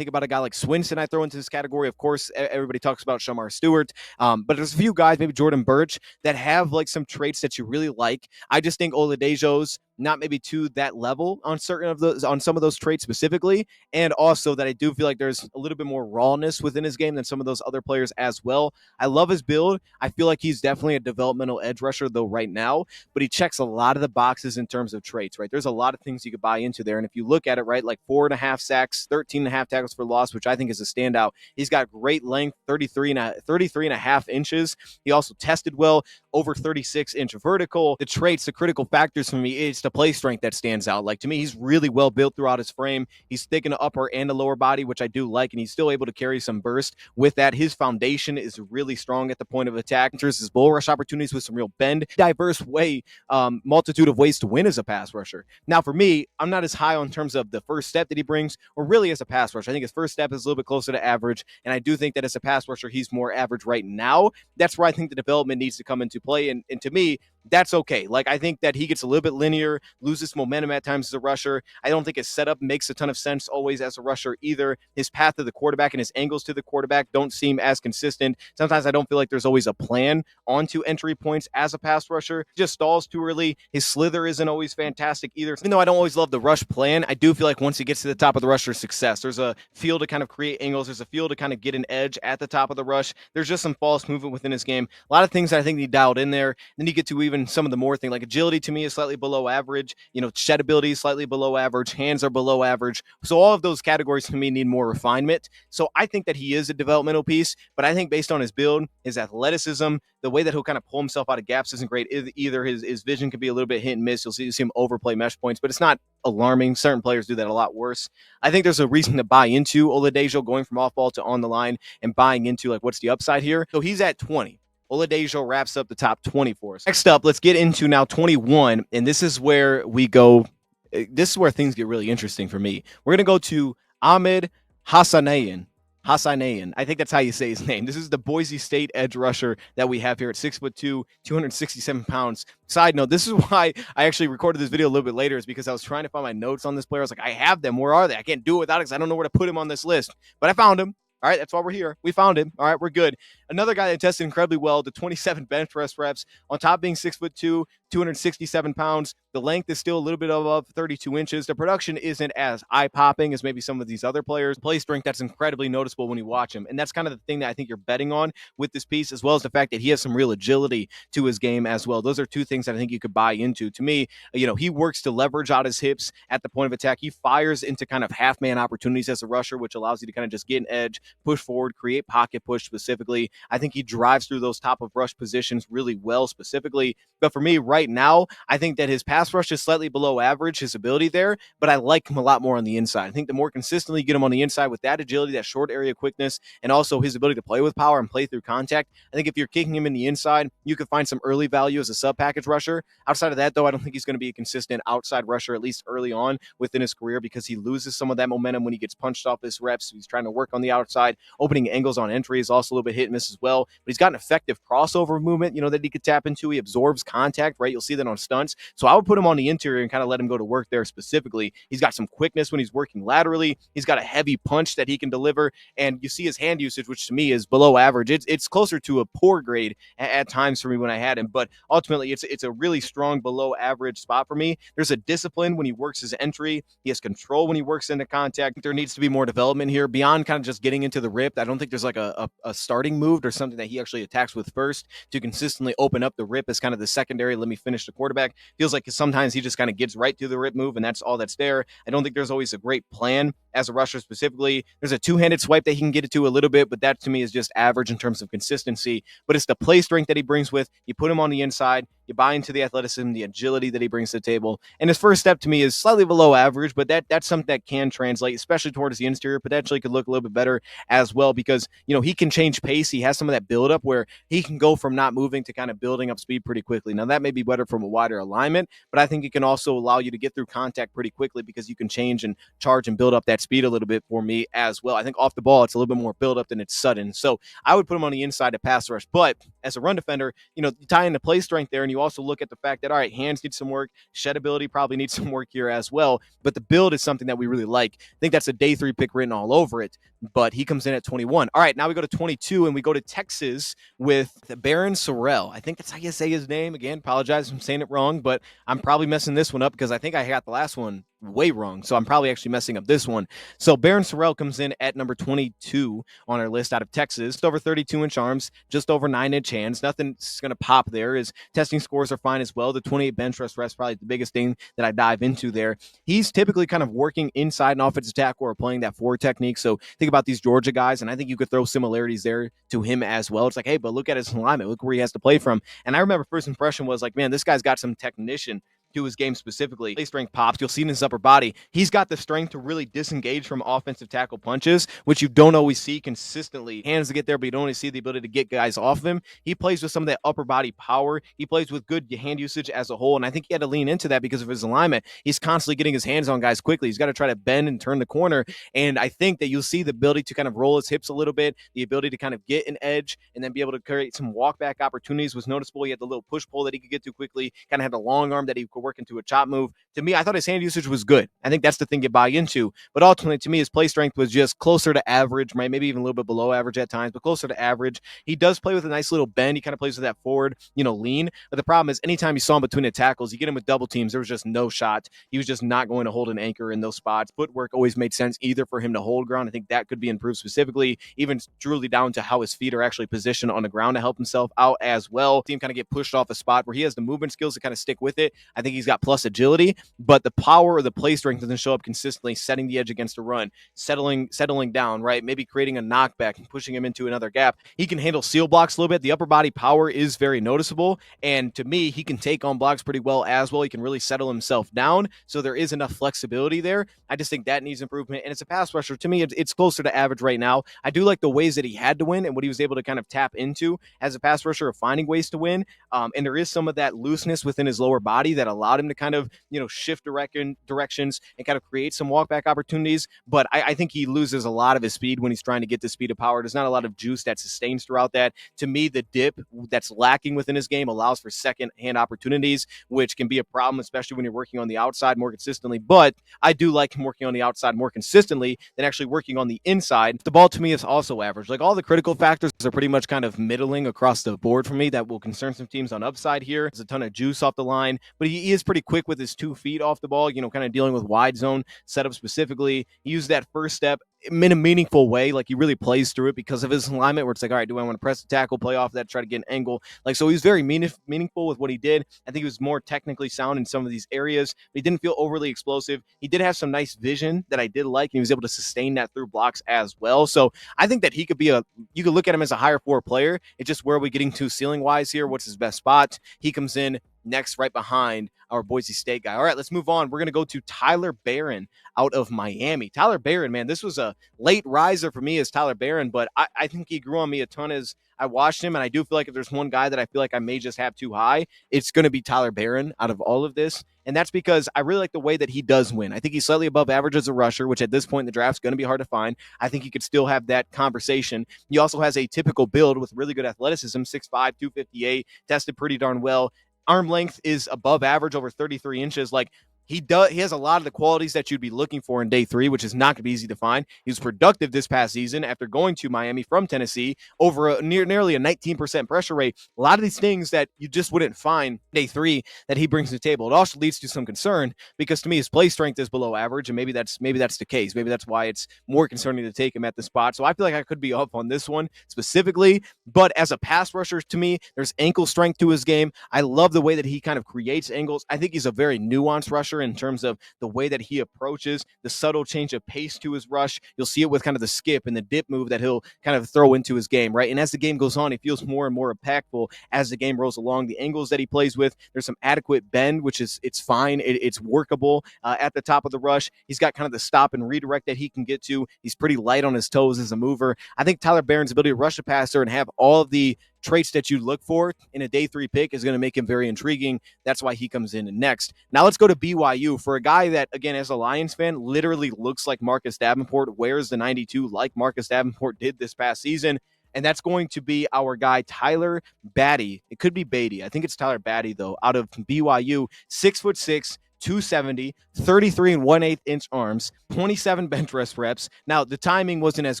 a guy like Swinson I throw into this category. Of course, everybody talks about Shamar Stewart, but there's a few guys, maybe Jordan Birch, that have like some traits that you really like. I just think Oladejo's not maybe to that level on some of those traits specifically, and also that I do feel like there's a little bit more rawness within his game than some of those other players as well. I love his build. I feel like he's definitely a developmental edge rusher though right now, but he checks a lot of the boxes in terms of traits, right? There's a lot of things you could buy into there, and if you look at it, right, like 4.5 sacks, 13.5 tackles for loss, which I think is a standout. He's got great length, 33.5 inches. He also tested well, over 36-inch vertical. The traits, the critical factors for me, it's the play strength that stands out. Like, to me, he's really well built throughout his frame. He's thick in the upper and the lower body, which I do like, and he's still able to carry some burst. With that, his foundation is really strong at the point of attack. Enters his bull rush opportunities with some real bend, diverse way, multitude of ways to win as a pass rusher. Now, for me, I'm not as high on terms of the first step that he brings, or really as a pass rusher. I think his first step is a little bit closer to average, and I do think that as a pass rusher, he's more average right now. That's where I think the development needs to come into play, and to me, that's okay. Like, I think that he gets a little bit linear, loses momentum at times as a rusher. I don't think his setup makes a ton of sense always as a rusher either. His path to the quarterback and his angles to the quarterback don't seem as consistent. Sometimes I don't feel like there's always a plan onto entry points as a pass rusher. He just stalls too early. His slither isn't always fantastic either. Even though I don't always love the rush plan, I do feel like once he gets to the top of the rush, there's success. There's a feel to kind of create angles. There's a feel to kind of get an edge at the top of the rush. There's just some false movement within his game. A lot of things that I think he dialed in there. Then you get to even even some of the more thing, like agility to me is slightly below average. Shed ability is slightly below average. Hands are below average. So all of those categories to me need more refinement. So I think that he is a developmental piece, but I think based on his build, his athleticism, the way that he'll kind of pull himself out of gaps isn't great. Either his vision could be a little bit hit and miss. You'll see him overplay mesh points, but it's not alarming. Certain players do that a lot worse. I think there's a reason to buy into Oladejo going from off ball to on the line and buying into like what's the upside here. So he's at 20. Oladejo wraps up the top 20 for us. Next up, let's get into now 21, and this is where we go. This is where things get really interesting for me. We're going to go to Ahmed Hassanayan. I think that's how you say his name. This is the Boise State edge rusher that we have here at 6'2", 267 pounds. Side note, this is why I actually recorded this video a little bit later, is because I was trying to find my notes on this player. I was like, I have them. Where are they? I can't do it without it because I don't know where to put him on this list. But I found him. All right, that's why we're here. We found him. All right, we're good. Another guy that tested incredibly well, the 27 bench press reps, on top being 6'2", 267 pounds. The length is still a little bit above 32 inches. The production isn't as eye-popping as maybe some of these other players. Play strength, that's incredibly noticeable when you watch him. And that's kind of the thing that I think you're betting on with this piece, as well as the fact that he has some real agility to his game as well. Those are two things that I think you could buy into. To me, he works to leverage out his hips at the point of attack. He fires into kind of half-man opportunities as a rusher, which allows you to kind of just get an edge, push forward, create pocket push specifically. I think he drives through those top of rush positions really well specifically. But for me right now, I think that his pass rush is slightly below average, his ability there, but I like him a lot more on the inside. I think the more consistently you get him on the inside with that agility, that short area quickness, and also his ability to play with power and play through contact, I think if you're kicking him in the inside, you could find some early value as a sub-package rusher. Outside of that, though, I don't think he's going to be a consistent outside rusher, at least early on within his career, because he loses some of that momentum when he gets punched off his reps. He's trying to work on the outside. Opening angles on entry is also a little bit hit and miss as well, but he's got an effective crossover movement, that he could tap into. He absorbs contact, right? You'll see that on stunts. So I would put him on the interior and kind of let him go to work there specifically. He's got some quickness when he's working laterally. He's got a heavy punch that he can deliver, and you see his hand usage, which to me is below average. It's closer to a poor grade at times for me when I had him, but ultimately it's a really strong below average spot for me. There's a discipline when he works his entry. He has control when he works into contact. There needs to be more development here beyond kind of just getting into the rip. I don't think there's like a starting move or something that he actually attacks with first to consistently open up the rip as kind of the secondary. Let me finish the quarterback. Feels like sometimes he just kind of gets right to the rip move, and that's all that's there. I don't think there's always a great plan as a rusher specifically. There's a two-handed swipe that he can get it to a little bit, but that to me is just average in terms of consistency. But it's the play strength that he brings with. You put him on the inside, you buy into the athleticism, the agility that he brings to the table. And his first step to me is slightly below average, but that's something that can translate, especially towards the interior. Potentially could look a little bit better as well because, he can change pace. He has some of that buildup where he can go from not moving to kind of building up speed pretty quickly. Now, that may be better from a wider alignment, but I think it can also allow you to get through contact pretty quickly because you can change and charge and build up that speed a little bit for me as well. I think off the ball, it's a little bit more build up than it's sudden. So I would put him on the inside to pass rush. But as a run defender, you tie into play strength there, and you also look at the fact that, all right, hands need some work. Shed ability probably needs some work here as well. But the build is something that we really like. I think that's a day 3 pick written all over it. But he comes in at 21. All right, now we go to 22, and we go to Texas with Baron Sorrell. I think that's how you say his name. Again, apologize if I'm saying it wrong, but I'm probably messing this one up because I think I got the last one way wrong. So I'm probably actually messing up this one. So Baron Sorrell comes in at number 22 on our list out of Texas. Just over 32-inch arms, just over 9-inch hands. Nothing's going to pop there. His testing scores are fine as well. The 28 bench press rest probably the biggest thing that I dive into there. He's typically kind of working inside an offensive tackle or playing that forward technique. So think about these Georgia guys, and I think you could throw similarities there to him as well. It's like, hey, but look at his alignment. Look where he has to play from. And I remember first impression was like, man, this guy's got some technician to his game specifically. Play strength pops. You'll see in his upper body. He's got the strength to really disengage from offensive tackle punches, which you don't always see consistently. Hands to get there, but you don't always see the ability to get guys off of him. He plays with some of that upper body power. He plays with good hand usage as a whole, and I think he had to lean into that because of his alignment. He's constantly getting his hands on guys quickly. He's got to try to bend and turn the corner, and I think that you'll see the ability to kind of roll his hips a little bit, the ability to kind of get an edge, and then be able to create some walk back opportunities was noticeable. He had the little push-pull that he could get to quickly, kind of had the long arm that he could work into a chop move. To me, I thought his hand usage was good. I think that's the thing you buy into. But ultimately, to me, his play strength was just closer to average, right? Maybe even a little bit below average at times, but closer to average. He does play with a nice little bend. He kind of plays with that forward, lean. But the problem is, anytime you saw him between the tackles, you get him with double teams, there was just no shot. He was just not going to hold an anchor in those spots. Footwork always made sense either for him to hold ground. I think that could be improved specifically, even truly down to how his feet are actually positioned on the ground to help himself out as well. Team kind of get pushed off a spot where he has the movement skills to kind of stick with it. I think he's got plus agility, but the power or the play strength doesn't show up consistently, setting the edge against a run, settling down, right? Maybe creating a knockback and pushing him into another gap. He can handle seal blocks a little bit. The upper body power is very noticeable. And to me, he can take on blocks pretty well as well. He can really settle himself down. So there is enough flexibility there. I just think that needs improvement. And it's a pass rusher. To me, it's closer to average right now. I do like the ways that he had to win and what he was able to kind of tap into as a pass rusher of finding ways to win. And there is some of that looseness within his lower body that allowed him to kind of, shift directions and kind of create some walkback opportunities. But I think he loses a lot of his speed when he's trying to get the speed of power. There's not a lot of juice that sustains throughout that. To me, the dip that's lacking within his game allows for second-hand opportunities, which can be a problem, especially when you're working on the outside more consistently. But I do like him working on the outside more consistently than actually working on the inside. The ball, to me, is also average. Like, all the critical factors are pretty much kind of middling across the board for me. That will concern some teams on upside here. There's a ton of juice off the line, but he is pretty quick with his 2 feet off the ball, kind of dealing with wide zone setup specifically. He used that first step in a meaningful way. Like, he really plays through it because of his alignment, where it's like, all right, do I want to press the tackle, play off that, try to get an angle? Like, so he was very meaningful with what he did. I think he was more technically sound in some of these areas, but he didn't feel overly explosive. He did have some nice vision that I did like, and he was able to sustain that through blocks as well. So I think that he could be you could look at him as a higher floor player. It's just, where are we getting to ceiling wise here? What's his best spot? He comes in next, right behind our Boise State guy. All right, let's move on. We're going to go to Tyler Barron out of Miami. Tyler Barron, man, this was a late riser for me as Tyler Barron, but I think he grew on me a ton as I watched him, and I do feel like if there's one guy that I feel like I may just have too high, it's going to be Tyler Barron out of all of this. And that's because I really like the way that he does win. I think he's slightly above average as a rusher, which at this point in the draft is going to be hard to find. I think he could still have that conversation. He also has a typical build with really good athleticism, 6'5", 258, tested pretty darn well. Arm length is above average, over 33 inches. Like, he has a lot of the qualities that you'd be looking for in day 3, which is not going to be easy to find. He was productive this past season after going to Miami from Tennessee, over nearly a 19% pressure rate. A lot of these things that you just wouldn't find day 3 that he brings to the table. It also leads to some concern because, to me, his play strength is below average, and maybe that's the case. Maybe that's why it's more concerning to take him at the spot. So I feel like I could be up on this one specifically. But as a pass rusher, to me, there's ankle strength to his game. I love the way that he kind of creates angles. I think he's a very nuanced rusher in terms of the way that he approaches, the subtle change of pace to his rush. You'll see it with kind of the skip and the dip move that he'll kind of throw into his game, right? And as the game goes on, he feels more and more impactful as the game rolls along. The angles that he plays with, there's some adequate bend, which is, it's fine. It's workable at the top of the rush. He's got kind of the stop and redirect that he can get to. He's pretty light on his toes as a mover. I think Tyler Barron's ability to rush a passer and have all of the traits that you look for in a day 3 pick is going to make him very intriguing. That's why he comes in next. Now let's go to BYU for a guy that, again, as a Lions fan, literally looks like Marcus Davenport, wears the 92 like Marcus Davenport did this past season. And that's going to be our guy, Tyler Batty. It could be Beatty. I think it's Tyler Batty, though, out of BYU, 6'6", 270, 33 and 1/8 inch arms, 27 bench press reps. Now, the timing wasn't as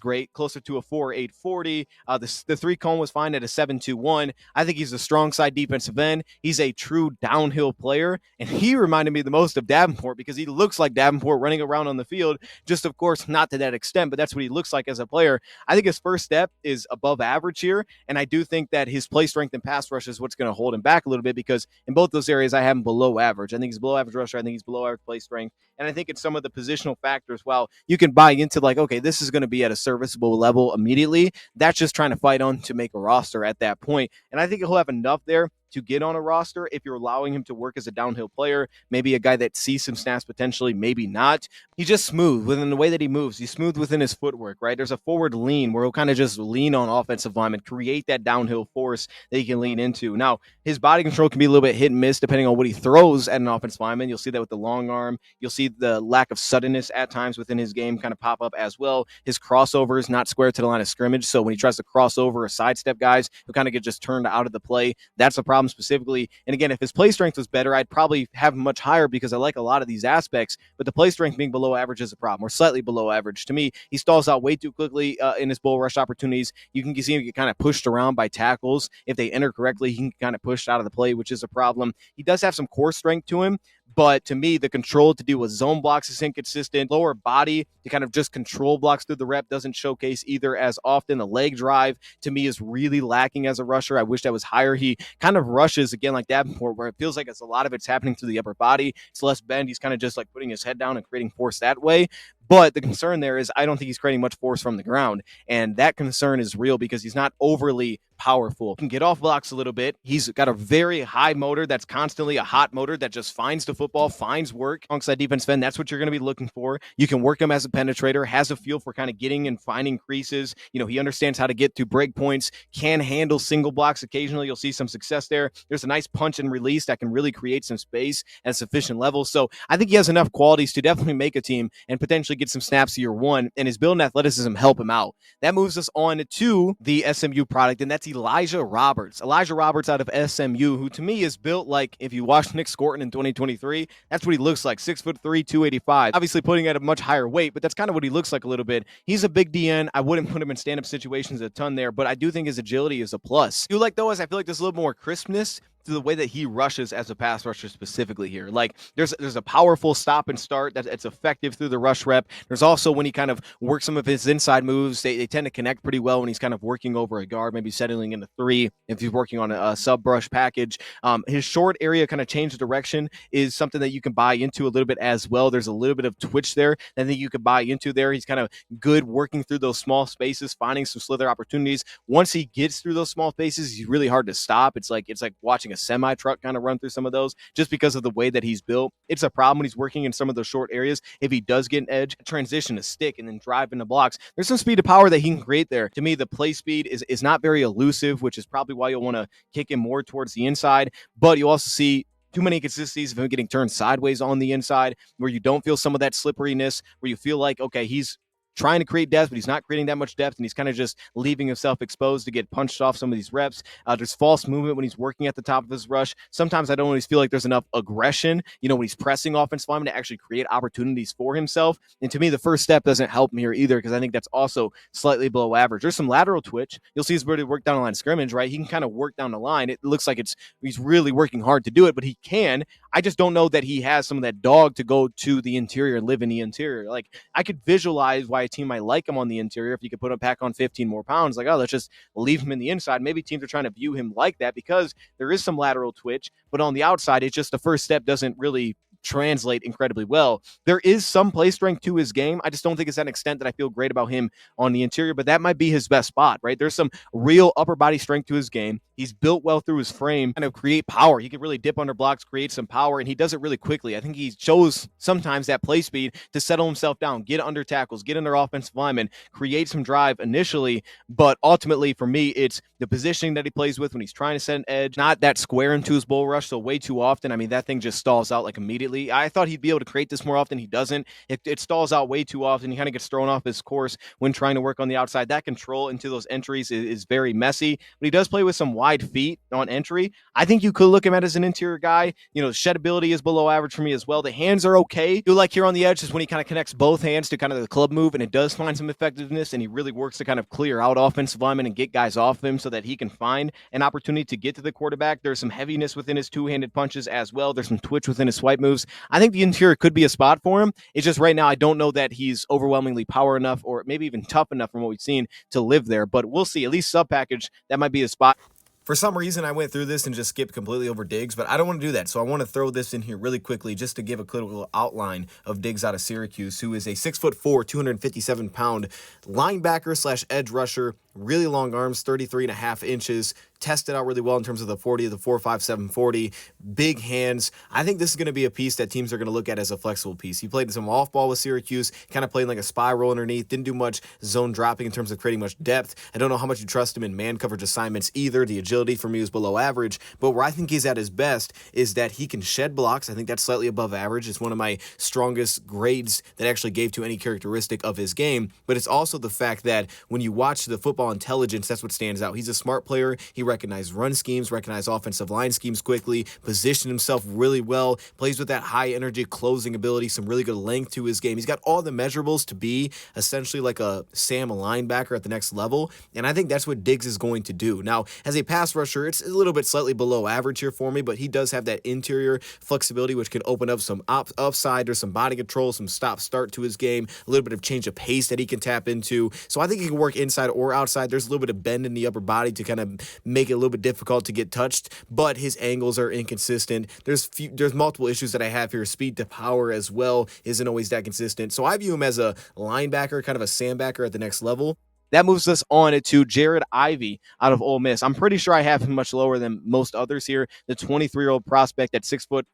great, closer to a 4.8 40. The 3-cone was fine at a 7.21. I think he's a strong side defensive end. He's a true downhill player, and he reminded me the most of Davenport because he looks like Davenport running around on the field, just, of course, not to that extent, but that's what he looks like as a player. I think his first step is above average here, and I do think that his play strength and pass rush is what's going to hold him back a little bit because in both those areas, I have him below average. I think he's below average rusher. I think he's below average play strength. And I think it's some of the positional factors, while you can buy into like, okay, this is going to be at a serviceable level immediately, that's just trying to fight on to make a roster at that point. And I think he'll have enough there to get on a roster if you're allowing him to work as a downhill player, maybe a guy that sees some snaps potentially, maybe not. He's just smooth within the way that he moves. He's smooth within his footwork, right? There's a forward lean where he'll kind of just lean on offensive linemen, create that downhill force that he can lean into. Now, his body control can be a little bit hit and miss depending on what he throws at an offensive lineman. You'll see that with the long arm. You'll see the lack of suddenness at times within his game kind of pop up as well. His crossover is not square to the line of scrimmage, so when he tries to cross over or sidestep guys, he'll kind of get just turned out of the play. That's a problem problem specifically. And again, if his play strength was better, I'd probably have him much higher because I like a lot of these aspects. But the play strength being below average is a problem, or slightly below average. To me, he stalls out way too quickly in his bull rush opportunities. You can see him get kind of pushed around by tackles. If they enter correctly, he can kind of push out of the play, which is a problem. He does have some core strength to him, but to me, the control to deal with zone blocks is inconsistent. Lower body to kind of just control blocks through the rep doesn't showcase either as often. The leg drive to me is really lacking as a rusher. I wish that was higher. He kind of rushes again like Davenport, where it feels like a lot of it's happening through the upper body. It's less bend. He's kind of just like putting his head down and creating force that way. But the concern there is I don't think he's creating much force from the ground. And that concern is real because he's not overly powerful. He can get off blocks a little bit. He's got a very high motor that's constantly a hot motor that just finds the football, finds work alongside defense end. That's what you're going to be looking for. You can work him as a penetrator, has a feel for kind of getting and finding creases. He understands how to get to break points, can handle single blocks occasionally. You'll see some success there. There's a nice punch and release that can really create some space at a sufficient level. So I think he has enough qualities to definitely make a team and potentially get some snaps year one, and his build and athleticism help him out. That moves us on to the SMU product, and that's Elijah Roberts. Elijah Roberts out of SMU, who to me is built like, if you watch Nick Scorton in 2023, that's what he looks like, 6'3", 285. Obviously putting at a much higher weight, but that's kind of what he looks like a little bit. He's a big DN. I wouldn't put him in stand-up situations a ton there, but I do think his agility is a plus. I do like, though, is I feel like there's a little more crispness to the way that he rushes as a pass rusher specifically here. Like there's a powerful stop and start that's effective through the rush rep. There's also when he kind of works some of his inside moves, they tend to connect pretty well when he's kind of working over a guard, maybe settling into three if he's working on a sub brush package. His short area kind of change of direction is something that you can buy into a little bit as well. There's a little bit of twitch there that I think you could buy into there. He's kind of good working through those small spaces, finding some slither opportunities. Once he gets through those small spaces, he's really hard to stop. It's like watching a semi truck kind of run through some of those just because of the way that he's built. It's a problem when he's working in some of those short areas. If he does get an edge, transition to stick and then drive into blocks, there's some speed to power that he can create there. To me, the play speed is not very elusive, which is probably why you'll want to kick him more towards the inside. But you also see too many inconsistencies of him getting turned sideways on the inside, where you don't feel some of that slipperiness, where you feel like, okay, he's trying to create depth, but he's not creating that much depth, and he's kind of just leaving himself exposed to get punched off some of these reps. There's false movement when he's working at the top of his rush. Sometimes I don't always feel like there's enough aggression, when he's pressing offensive linemen to actually create opportunities for himself. And to me, the first step doesn't help him here either, because I think that's also slightly below average. There's some lateral twitch. You'll see his ability to work down the line of scrimmage, right? He can kind of work down the line. It looks like he's really working hard to do it, but he can. I just don't know that he has some of that dog to go to the interior and live in the interior. Like, I could visualize why a team might like him on the interior if you could put him back on 15 more pounds. Like, oh, let's just leave him in the inside. Maybe teams are trying to view him like that because there is some lateral twitch, but on the outside, it's just the first step doesn't really translate incredibly well. There is some play strength to his game. I just don't think it's that extent that I feel great about him on the interior, but that might be his best spot, right? There's some real upper body strength to his game. He's built well through his frame, kind of create power. He can really dip under blocks, create some power, and he does it really quickly. I think he shows sometimes that play speed to settle himself down, get under tackles, get under offensive linemen, create some drive initially, but ultimately for me, it's the positioning that he plays with when he's trying to set an edge, not that square into his bull rush, so way too often. I mean, that thing just stalls out like immediately. I thought he'd be able to create this more often. He doesn't. It stalls out way too often. He kind of gets thrown off his course when trying to work on the outside. That control into those entries is very messy, but he does play with some wide feet on entry. I think you could look him at as an interior guy. Shed ability is below average for me as well. The hands are okay. Do like here on the edge is when he kind of connects both hands to kind of the club move, and it does find some effectiveness, and he really works to kind of clear out offensive linemen and get guys off him so that he can find an opportunity to get to the quarterback. There's some heaviness within his two-handed punches as well. There's some twitch within his swipe moves. I think the interior could be a spot for him. It's just right now I don't know that he's overwhelmingly power enough or maybe even tough enough from what we've seen to live there, but we'll see. At least sub package, that might be a spot. For some reason, I went through this and just skipped completely over Diggs, but I don't want to do that. So I want to throw this in here really quickly just to give a quick little outline of Diggs out of Syracuse, who is a 6'4", 257-pound linebacker / edge rusher, really long arms, 33.5 inches, tested out really well in terms of the 40, the 4.57 40, big hands. I think this is going to be a piece that teams are going to look at as a flexible piece. He played some off ball with Syracuse, kind of playing like a spiral underneath, didn't do much zone dropping in terms of creating much depth. I don't know how much you trust him in man coverage assignments either. The agility for me was below average, but where I think he's at his best is that he can shed blocks. I think that's slightly above average. It's one of my strongest grades that I actually gave to any characteristic of his game, but it's also the fact that when you watch the football intelligence, that's what stands out. He's a smart player. He recognized run schemes, recognized offensive line schemes quickly, positioned himself really well, plays with that high energy closing ability, some really good length to his game. He's got all the measurables to be essentially like a Sam linebacker at the next level, and I think that's what Diggs is going to do. Now, as a pass rusher, it's a little bit slightly below average here for me, but he does have that interior flexibility, which can open up some upside. There's some body control, some stop-start to his game, a little bit of change of pace that he can tap into. So I think he can work inside or outside. There's a little bit of bend in the upper body to kind of make it a little bit difficult to get touched, but his angles are inconsistent. There's multiple issues that I have here. Speed to power as well isn't always that consistent. So I view him as a linebacker, kind of a sandbacker at the next level. That moves us on to Jared Ivey out of Ole Miss. I'm pretty sure I have him much lower than most others here. The 23-year-old prospect at 6'6",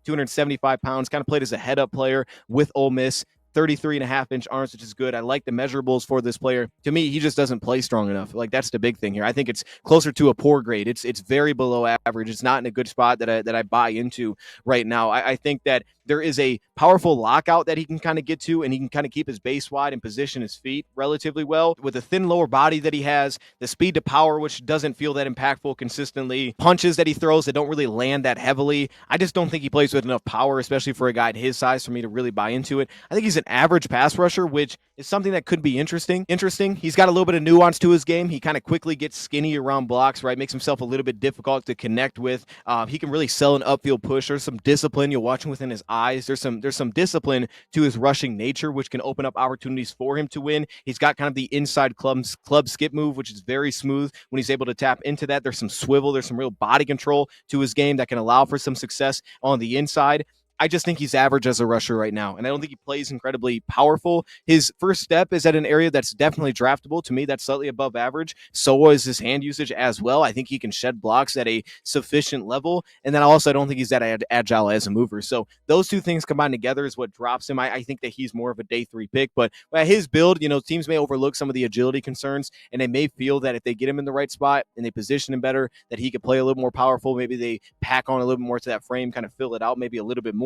275 pounds, kind of played as a head-up player with Ole Miss. 33.5-inch arms, which is good. I like the measurables for this player. To me, he just doesn't play strong enough. Like, that's the big thing here. I think it's closer to a poor grade. It's very below average. It's not in a good spot that I buy into right now. I think that there is a powerful lockout that he can kind of get to, and he can kind of keep his base wide and position his feet relatively well. With the thin lower body that he has, the speed to power, which doesn't feel that impactful consistently, punches that he throws that don't really land that heavily. I just don't think he plays with enough power, especially for a guy at his size, for me to really buy into it. I think he's an average pass rusher, which is something that could be interesting. He's got a little bit of nuance to his game. He kind of quickly gets skinny around blocks, right? Makes himself a little bit difficult to connect with. He can really sell an upfield push. There's some discipline. You'll watch him within his eyes. There's some discipline to his rushing nature, which can open up opportunities for him to win. He's got kind of the inside club skip move, which is very smooth when he's able to tap into that. There's some swivel. There's some real body control to his game that can allow for some success on the inside. I just think he's average as a rusher right now, and I don't think he plays incredibly powerful. His first step is at an area that's definitely draftable. To me, that's slightly above average. So is his hand usage as well. I think he can shed blocks at a sufficient level, and then also I don't think he's that agile as a mover. So those two things combined together is what drops him. I think that he's more of a day 3 pick, but at his build, teams may overlook some of the agility concerns, and they may feel that if they get him in the right spot and they position him better, that he could play a little more powerful. Maybe they pack on a little bit more to that frame, kind of fill it out maybe a little bit more.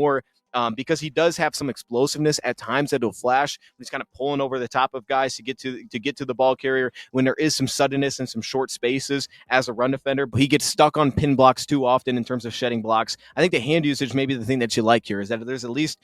Because he does have some explosiveness at times that will flash. He's kind of pulling over the top of guys to get to the ball carrier when there is some suddenness and some short spaces as a run defender. But he gets stuck on pin blocks too often in terms of shedding blocks. I think the hand usage may be the thing that you like here, is that there's at least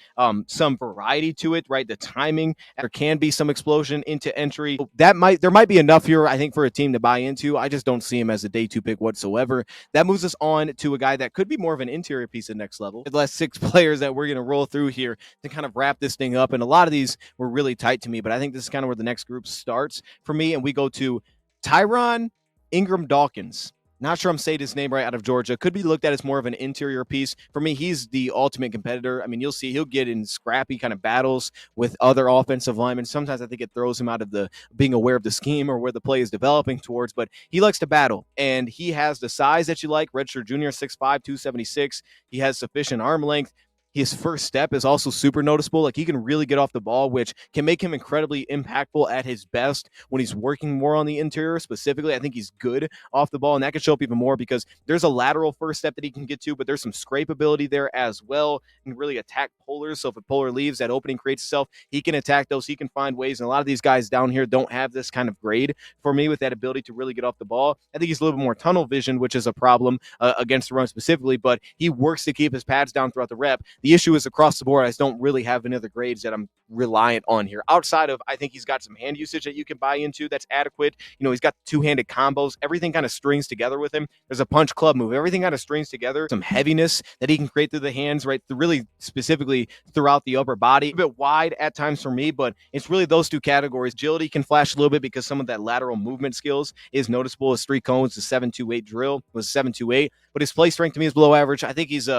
some variety to it, right? The timing, there can be some explosion into entry. There might be enough here, I think, for a team to buy into. I just don't see him as a day 2 pick whatsoever. That moves us on to a guy that could be more of an interior piece at next level. The last 6 players that we're going to roll through here to kind of wrap this thing up, and a lot of these were really tight to me, but I think this is kind of where the next group starts for me, and we go to Tyron Ingram Dawkins. Not sure I'm saying his name right, out of Georgia. Could be looked at as more of an interior piece. For me, he's the ultimate competitor. I mean, you'll see he'll get in scrappy kind of battles with other offensive linemen. Sometimes I think it throws him out of the being aware of the scheme or where the play is developing towards, but he likes to battle, and he has the size that you like. Redshirt junior, 6'5", 276. He has sufficient arm length. His first step is also super noticeable. Like, he can really get off the ball, which can make him incredibly impactful at his best when he's working more on the interior. Specifically, I think he's good off the ball, and that can show up even more because there's a lateral first step that he can get to, but there's some scrape ability there as well. He can really attack polars. So if a polar leaves, that opening creates itself. He can attack those. He can find ways, and a lot of these guys down here don't have this kind of grade for me with that ability to really get off the ball. I think he's a little bit more tunnel vision, which is a problem against the run specifically, but he works to keep his pads down throughout the rep. The issue is across the board, I just don't really have any other grades that I'm reliant on here. Outside of, I think he's got some hand usage that you can buy into that's adequate. He's got two-handed combos. Everything kind of strings together with him. There's a punch club move. Everything kind of strings together. Some heaviness that he can create through the hands, right? Really specifically throughout the upper body. A bit wide at times for me, but it's really those two categories. Agility can flash a little bit because some of that lateral movement skills is noticeable. His 3 cones, the 7.28 drill was 7.28, but his play strength to me is below average. I think he's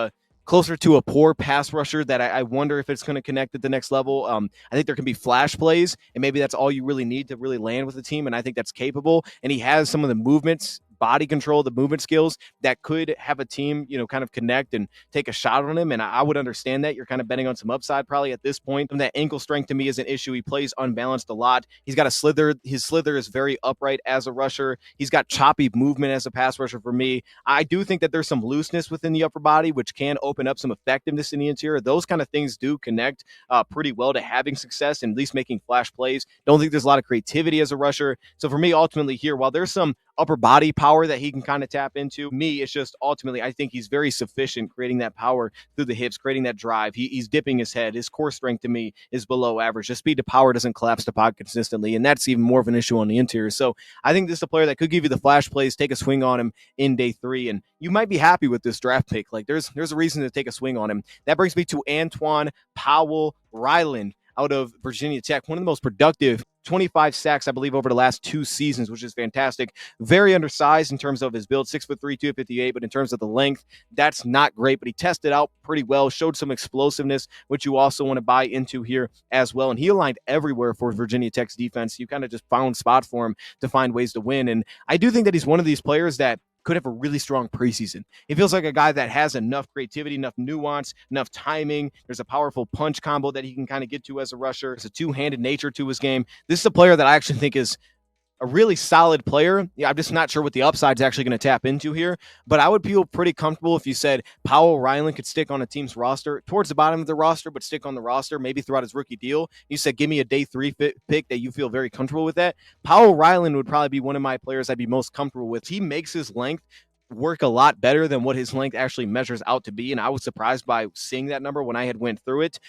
closer to a poor pass rusher that I wonder if it's going to connect at the next level. I think there can be flash plays, and maybe that's all you really need to really land with the team, and I think that's capable. And he has some of the movements, body control, the movement skills that could have a team, kind of connect and take a shot on him. And I would understand that. You're kind of betting on some upside probably at this point. And that ankle strength to me is an issue. He plays unbalanced a lot. He's got a slither. His slither is very upright as a rusher. He's got choppy movement as a pass rusher for me. I do think that there's some looseness within the upper body, which can open up some effectiveness in the interior. Those kind of things do connect pretty well to having success and at least making flash plays. Don't think there's a lot of creativity as a rusher. So for me, ultimately here, while there's some upper body power that he can kind of tap into. Me, it's just ultimately, I think he's very sufficient creating that power through the hips, creating that drive. He's dipping his head. His core strength to me is below average. The speed to power doesn't collapse the pocket consistently, and that's even more of an issue on the interior. So I think this is a player that could give you the flash plays, take a swing on him in day 3, and you might be happy with this draft pick. Like there's a reason to take a swing on him. That brings me to Antoine Powell Ryland out of Virginia Tech, one of the most productive 25 sacks, I believe, over the last 2 seasons, which is fantastic. Very undersized in terms of his build, 6'3", 258, but in terms of the length, that's not great. But he tested out pretty well, showed some explosiveness, which you also want to buy into here as well. And he aligned everywhere for Virginia Tech's defense. You kind of just found spots for him to find ways to win. And I do think that he's one of these players that could have a really strong preseason. He feels like a guy that has enough creativity, enough nuance, enough timing. There's a powerful punch combo that he can kind of get to as a rusher. There's a two-handed nature to his game. This is a player that I actually think is a really solid player. Yeah, I'm just not sure what the upside is actually going to tap into here, but I would feel pretty comfortable if you said Powell Ryland could stick on a team's roster towards the bottom of the roster, but stick on the roster maybe throughout his rookie deal. You said, give me a day 3 pick that you feel very comfortable with that. Powell Ryland would probably be one of my players I'd be most comfortable with. He makes his length work a lot better than what his length actually measures out to be, and I was surprised by seeing that number when I had went through it.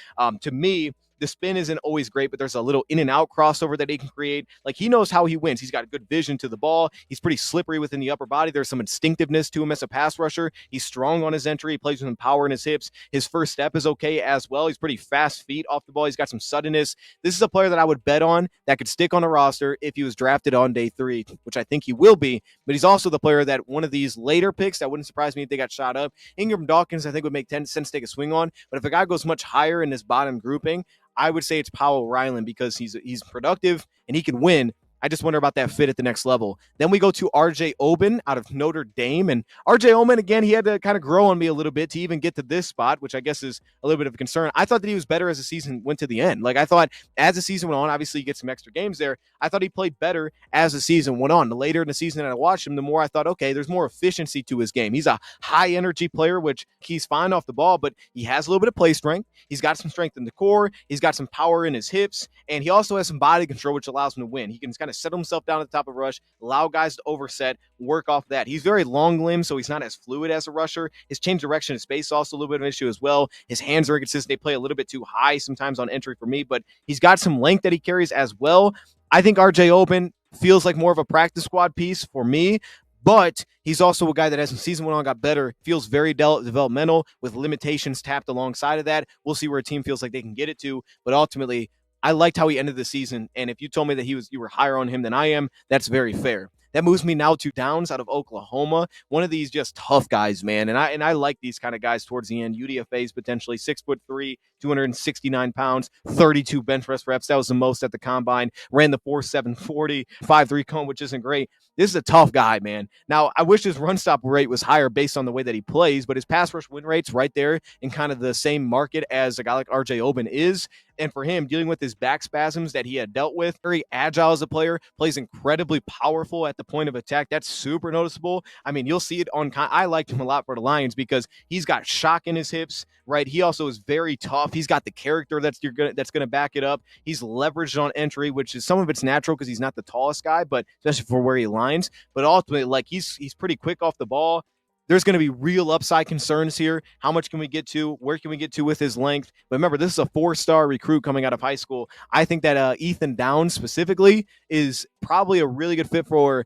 To me, the spin isn't always great, but there's a little in and out crossover that he can create. Like he knows how he wins. He's got good vision to the ball. He's pretty slippery within the upper body. There's some instinctiveness to him as a pass rusher. He's strong on his entry. He plays with some power in his hips. His first step is okay as well. He's pretty fast feet off the ball. He's got some suddenness. This is a player that I would bet on that could stick on a roster if he was drafted on day 3, which I think he will be. But he's also the player that one of these later picks that wouldn't surprise me if they got shot up. Ingram Dawkins, I think, would make sense to take a swing on. But if a guy goes much higher in this bottom grouping, I would say it's Powell Ryland because he's productive and he can win. I just wonder about that fit at the next level. Then we go to RJ Oben out of Notre Dame. And RJ Oben, again, he had to kind of grow on me a little bit to even get to this spot, which I guess is a little bit of a concern. I thought that he was better as the season went to the end. Like I thought as the season went on, obviously you get some extra games there. I thought he played better as the season went on. The later in the season that I watched him, the more I thought, okay, there's more efficiency to his game. He's a high energy player, which he's fine off the ball, but he has a little bit of play strength. He's got some strength in the core. He's got some power in his hips, and he also has some body control, which allows him to win. He can kind of settle himself down at the top of rush, allow guys to overset, work off that. He's very long limbed, so he's not as fluid as a rusher. His change direction in space also a little bit of an issue as well. His hands are inconsistent. They play a little bit too high sometimes on entry for me, but he's got some length that he carries as well. I think RJ Oben feels like more of a practice squad piece for me, but he's also a guy that as the season went on got better, feels very developmental with limitations tapped alongside of that. We'll see where a team feels like they can get it to, but ultimately I liked how he ended the season, and if you told me that you were higher on him than I am, that's very fair. That moves me now to Downs out of Oklahoma. One of these just tough guys, man. And I like these kind of guys towards the end. UDFA's potentially 6'3", 269 pounds, 32 bench press reps. That was the most at the combine. Ran the 4.7 40, 5.3 cone, which isn't great. This is a tough guy, man. Now, I wish his run stop rate was higher based on the way that he plays, but his pass rush win rate's right there in kind of the same market as a guy like RJ Oben is. And for him, dealing with his back spasms that he had dealt with, very agile as a player, plays incredibly powerful at the point of attack. That's super noticeable. I mean, you'll see it on. I liked him a lot for the Lions because he's got shock in his hips, right? He also is very tough. He's got the character that's going to back it up. He's leveraged on entry, which is some of it's natural because he's not the tallest guy, but especially for where he lines. But ultimately, like he's pretty quick off the ball. There's going to be real upside concerns here. How much can we get to? Where can we get to with his length? But remember, this is a 4-star recruit coming out of high school. I think that Ethan Downs specifically is probably a really good fit for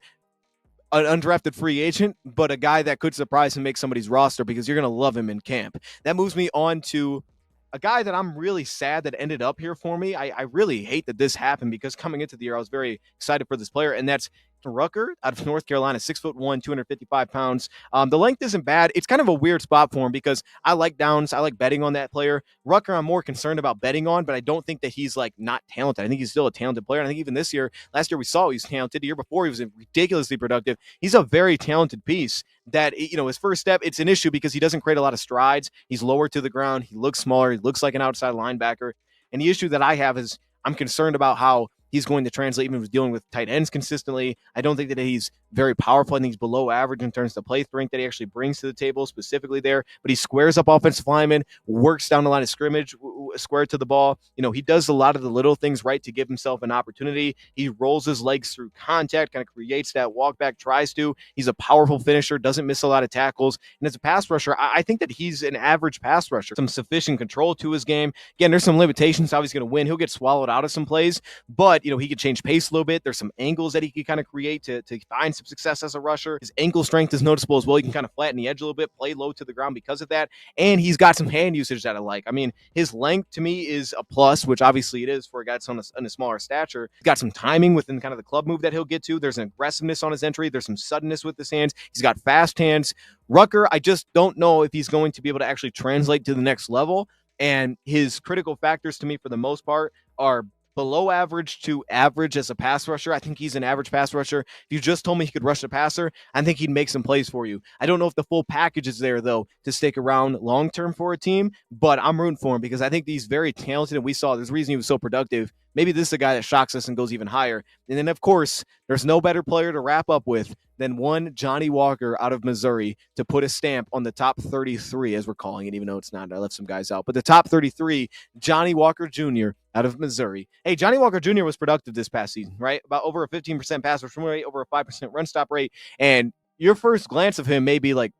an undrafted free agent, but a guy that could surprise and make somebody's roster because you're going to love him in camp. That moves me on to a guy that I'm really sad that ended up here for me. I really hate that this happened because coming into the year, I was very excited for this player, and that's Rucker out of North Carolina, 6'1", 255 pounds. The length isn't bad. It's kind of a weird spot for him because I like Downs. I like betting on that player. Rucker, I'm more concerned about betting on, but I don't think that he's like not talented. I think he's still a talented player. And I think even this year, last year we saw he was talented. The year before he was ridiculously productive. He's a very talented piece that, his first step, it's an issue because he doesn't create a lot of strides. He's lower to the ground. He looks smaller. He looks like an outside linebacker. And the issue that I have is I'm concerned about how he's going to translate even with dealing with tight ends consistently. I don't think that he's very powerful. I think he's below average in terms of play strength that he actually brings to the table specifically there. But he squares up offensive linemen, works down the line of scrimmage square to the ball. He does a lot of the little things right to give himself an opportunity. He rolls his legs through contact, kind of creates that walk back, tries to. He's a powerful finisher, doesn't miss a lot of tackles. And as a pass rusher, I think that he's an average pass rusher. Some sufficient control to his game. Again, there's some limitations how he's going to win. He'll get swallowed out of some plays, but he could change pace a little bit. There's some angles that he can kind of create to find some success as a rusher. His ankle strength is noticeable as well. He can kind of flatten the edge a little bit, play low to the ground because of that. And he's got some hand usage that I like. I mean, his length to me is a plus, which obviously it is for a guy that's on a smaller stature. He's got some timing within kind of the club move that he'll get to. There's an aggressiveness on his entry. There's some suddenness with his hands. He's got fast hands. Rucker, I just don't know if he's going to be able to actually translate to the next level. And his critical factors to me, for the most part, are below average to average as a pass rusher. I think he's an average pass rusher. If you just told me he could rush the passer, I think he'd make some plays for you. I don't know if the full package is there, though, to stick around long-term for a team, but I'm rooting for him because I think he's very talented, and we saw there's a reason he was so productive. Maybe this is a guy that shocks us and goes even higher. And then, of course, there's no better player to wrap up with than one Johnny Walker out of Missouri to put a stamp on the top 33, as we're calling it, even though it's not. I left some guys out. But the top 33, Johnny Walker Jr. out of Missouri. Hey, Johnny Walker Jr. was productive this past season, right? About over a 15% pass rush rate, over a 5% run stop rate. And your first glance of him may be like,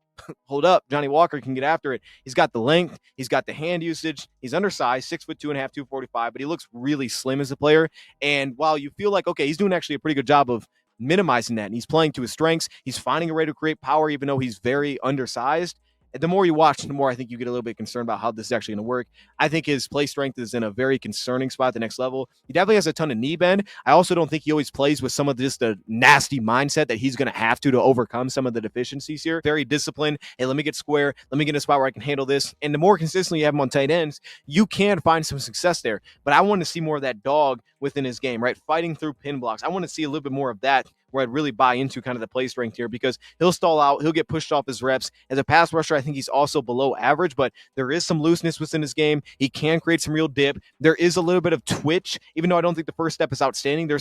hold up, Johnny Walker can get after it. He's got the length. He's got the hand usage. He's undersized, 6'2.5", 245, but he looks really slim as a player. And while you feel like, okay, he's doing actually a pretty good job of minimizing that, and he's playing to his strengths, he's finding a way to create power, even though he's very undersized. The more you watch, the more I think you get a little bit concerned about how this is actually going to work. I think his play strength is in a very concerning spot at the next level. He definitely has a ton of knee bend. I also don't think he always plays with some of just the nasty mindset that he's going to have to overcome some of the deficiencies here. Very disciplined. Hey, let me get square. Let me get in a spot where I can handle this. And the more consistently you have him on tight ends, you can find some success there. But I want to see more of that dog within his game, right? Fighting through pin blocks. I want to see a little bit more of that, where I'd really buy into kind of the play strength here, because he'll stall out. He'll get pushed off his reps. As a pass rusher, I think he's also below average, but there is some looseness within his game. He can create some real dip. There is a little bit of twitch, even though I don't think the first step is outstanding. There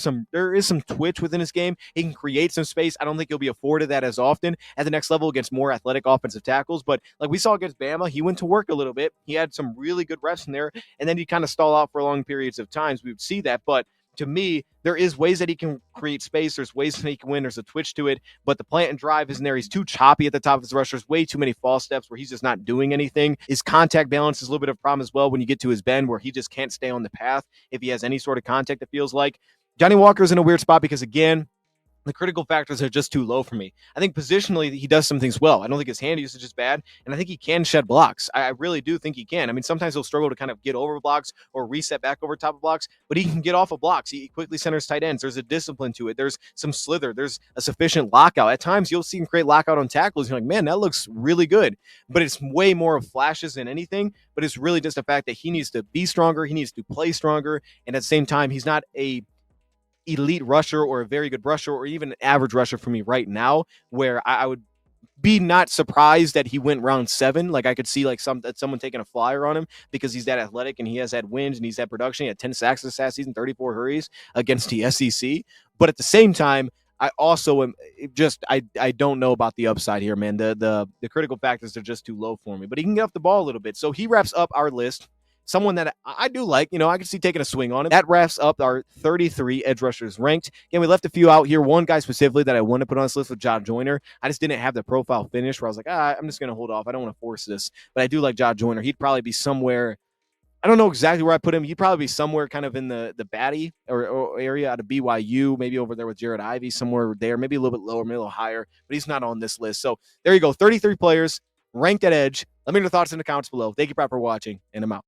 is some twitch within his game. He can create some space. I don't think he'll be afforded that as often at the next level against more athletic offensive tackles, but like we saw against Bama, he went to work a little bit. He had some really good reps in there, and then he kind of stall out for long periods of times. We would see that, but to me, there is ways that he can create space. There's ways that he can win. There's a twitch to it, but the plant and drive isn't there. He's too choppy at the top of his rush. There's way too many false steps where he's just not doing anything. His contact balance is a little bit of a problem as well when you get to his bend, where he just can't stay on the path if he has any sort of contact, it feels like. Johnny Walker's in a weird spot because, again, the critical factors are just too low for me. I think positionally he does some things well. I don't think his hand usage is bad, and I think he can shed blocks. I really do think he can. I mean, sometimes he'll struggle to kind of get over blocks or reset back over top of blocks, but he can get off of blocks. He quickly centers tight ends. There's a discipline to it. There's some slither. There's a sufficient lockout. At times you'll see him create lockout on tackles. You're like, man, that looks really good. But it's way more of flashes than anything. But it's really just the fact that he needs to be stronger. He needs to play stronger. And at the same time, he's not a elite rusher or a very good rusher or even an average rusher for me right now, where I would be not surprised that he went round 7. Like I could see like someone taking a flyer on him because he's that athletic and he has had wins and he's had production. He had 10 sacks this last season, 34 hurries against the SEC. But at the same time, I also am just I don't know about the upside here, man. The critical factors are just too low for me. But he can get off the ball a little bit. So he wraps up our list. Someone that I do like, I can see taking a swing on him. That wraps up our 33 edge rushers ranked. Again, we left a few out here. One guy specifically that I want to put on this list was Josh Joyner. I just didn't have the profile finish where I was like, I'm just going to hold off. I don't want to force this. But I do like Josh Joyner. He'd probably be somewhere, I don't know exactly where I put him. He'd probably be somewhere kind of in the Batty or area out of BYU, maybe over there with Jared Ivey, somewhere there, maybe a little bit lower, maybe a little higher, but he's not on this list. So there you go, 33 players ranked at edge. Let me know your thoughts in the comments below. Thank you, Brad, for watching, and I'm out.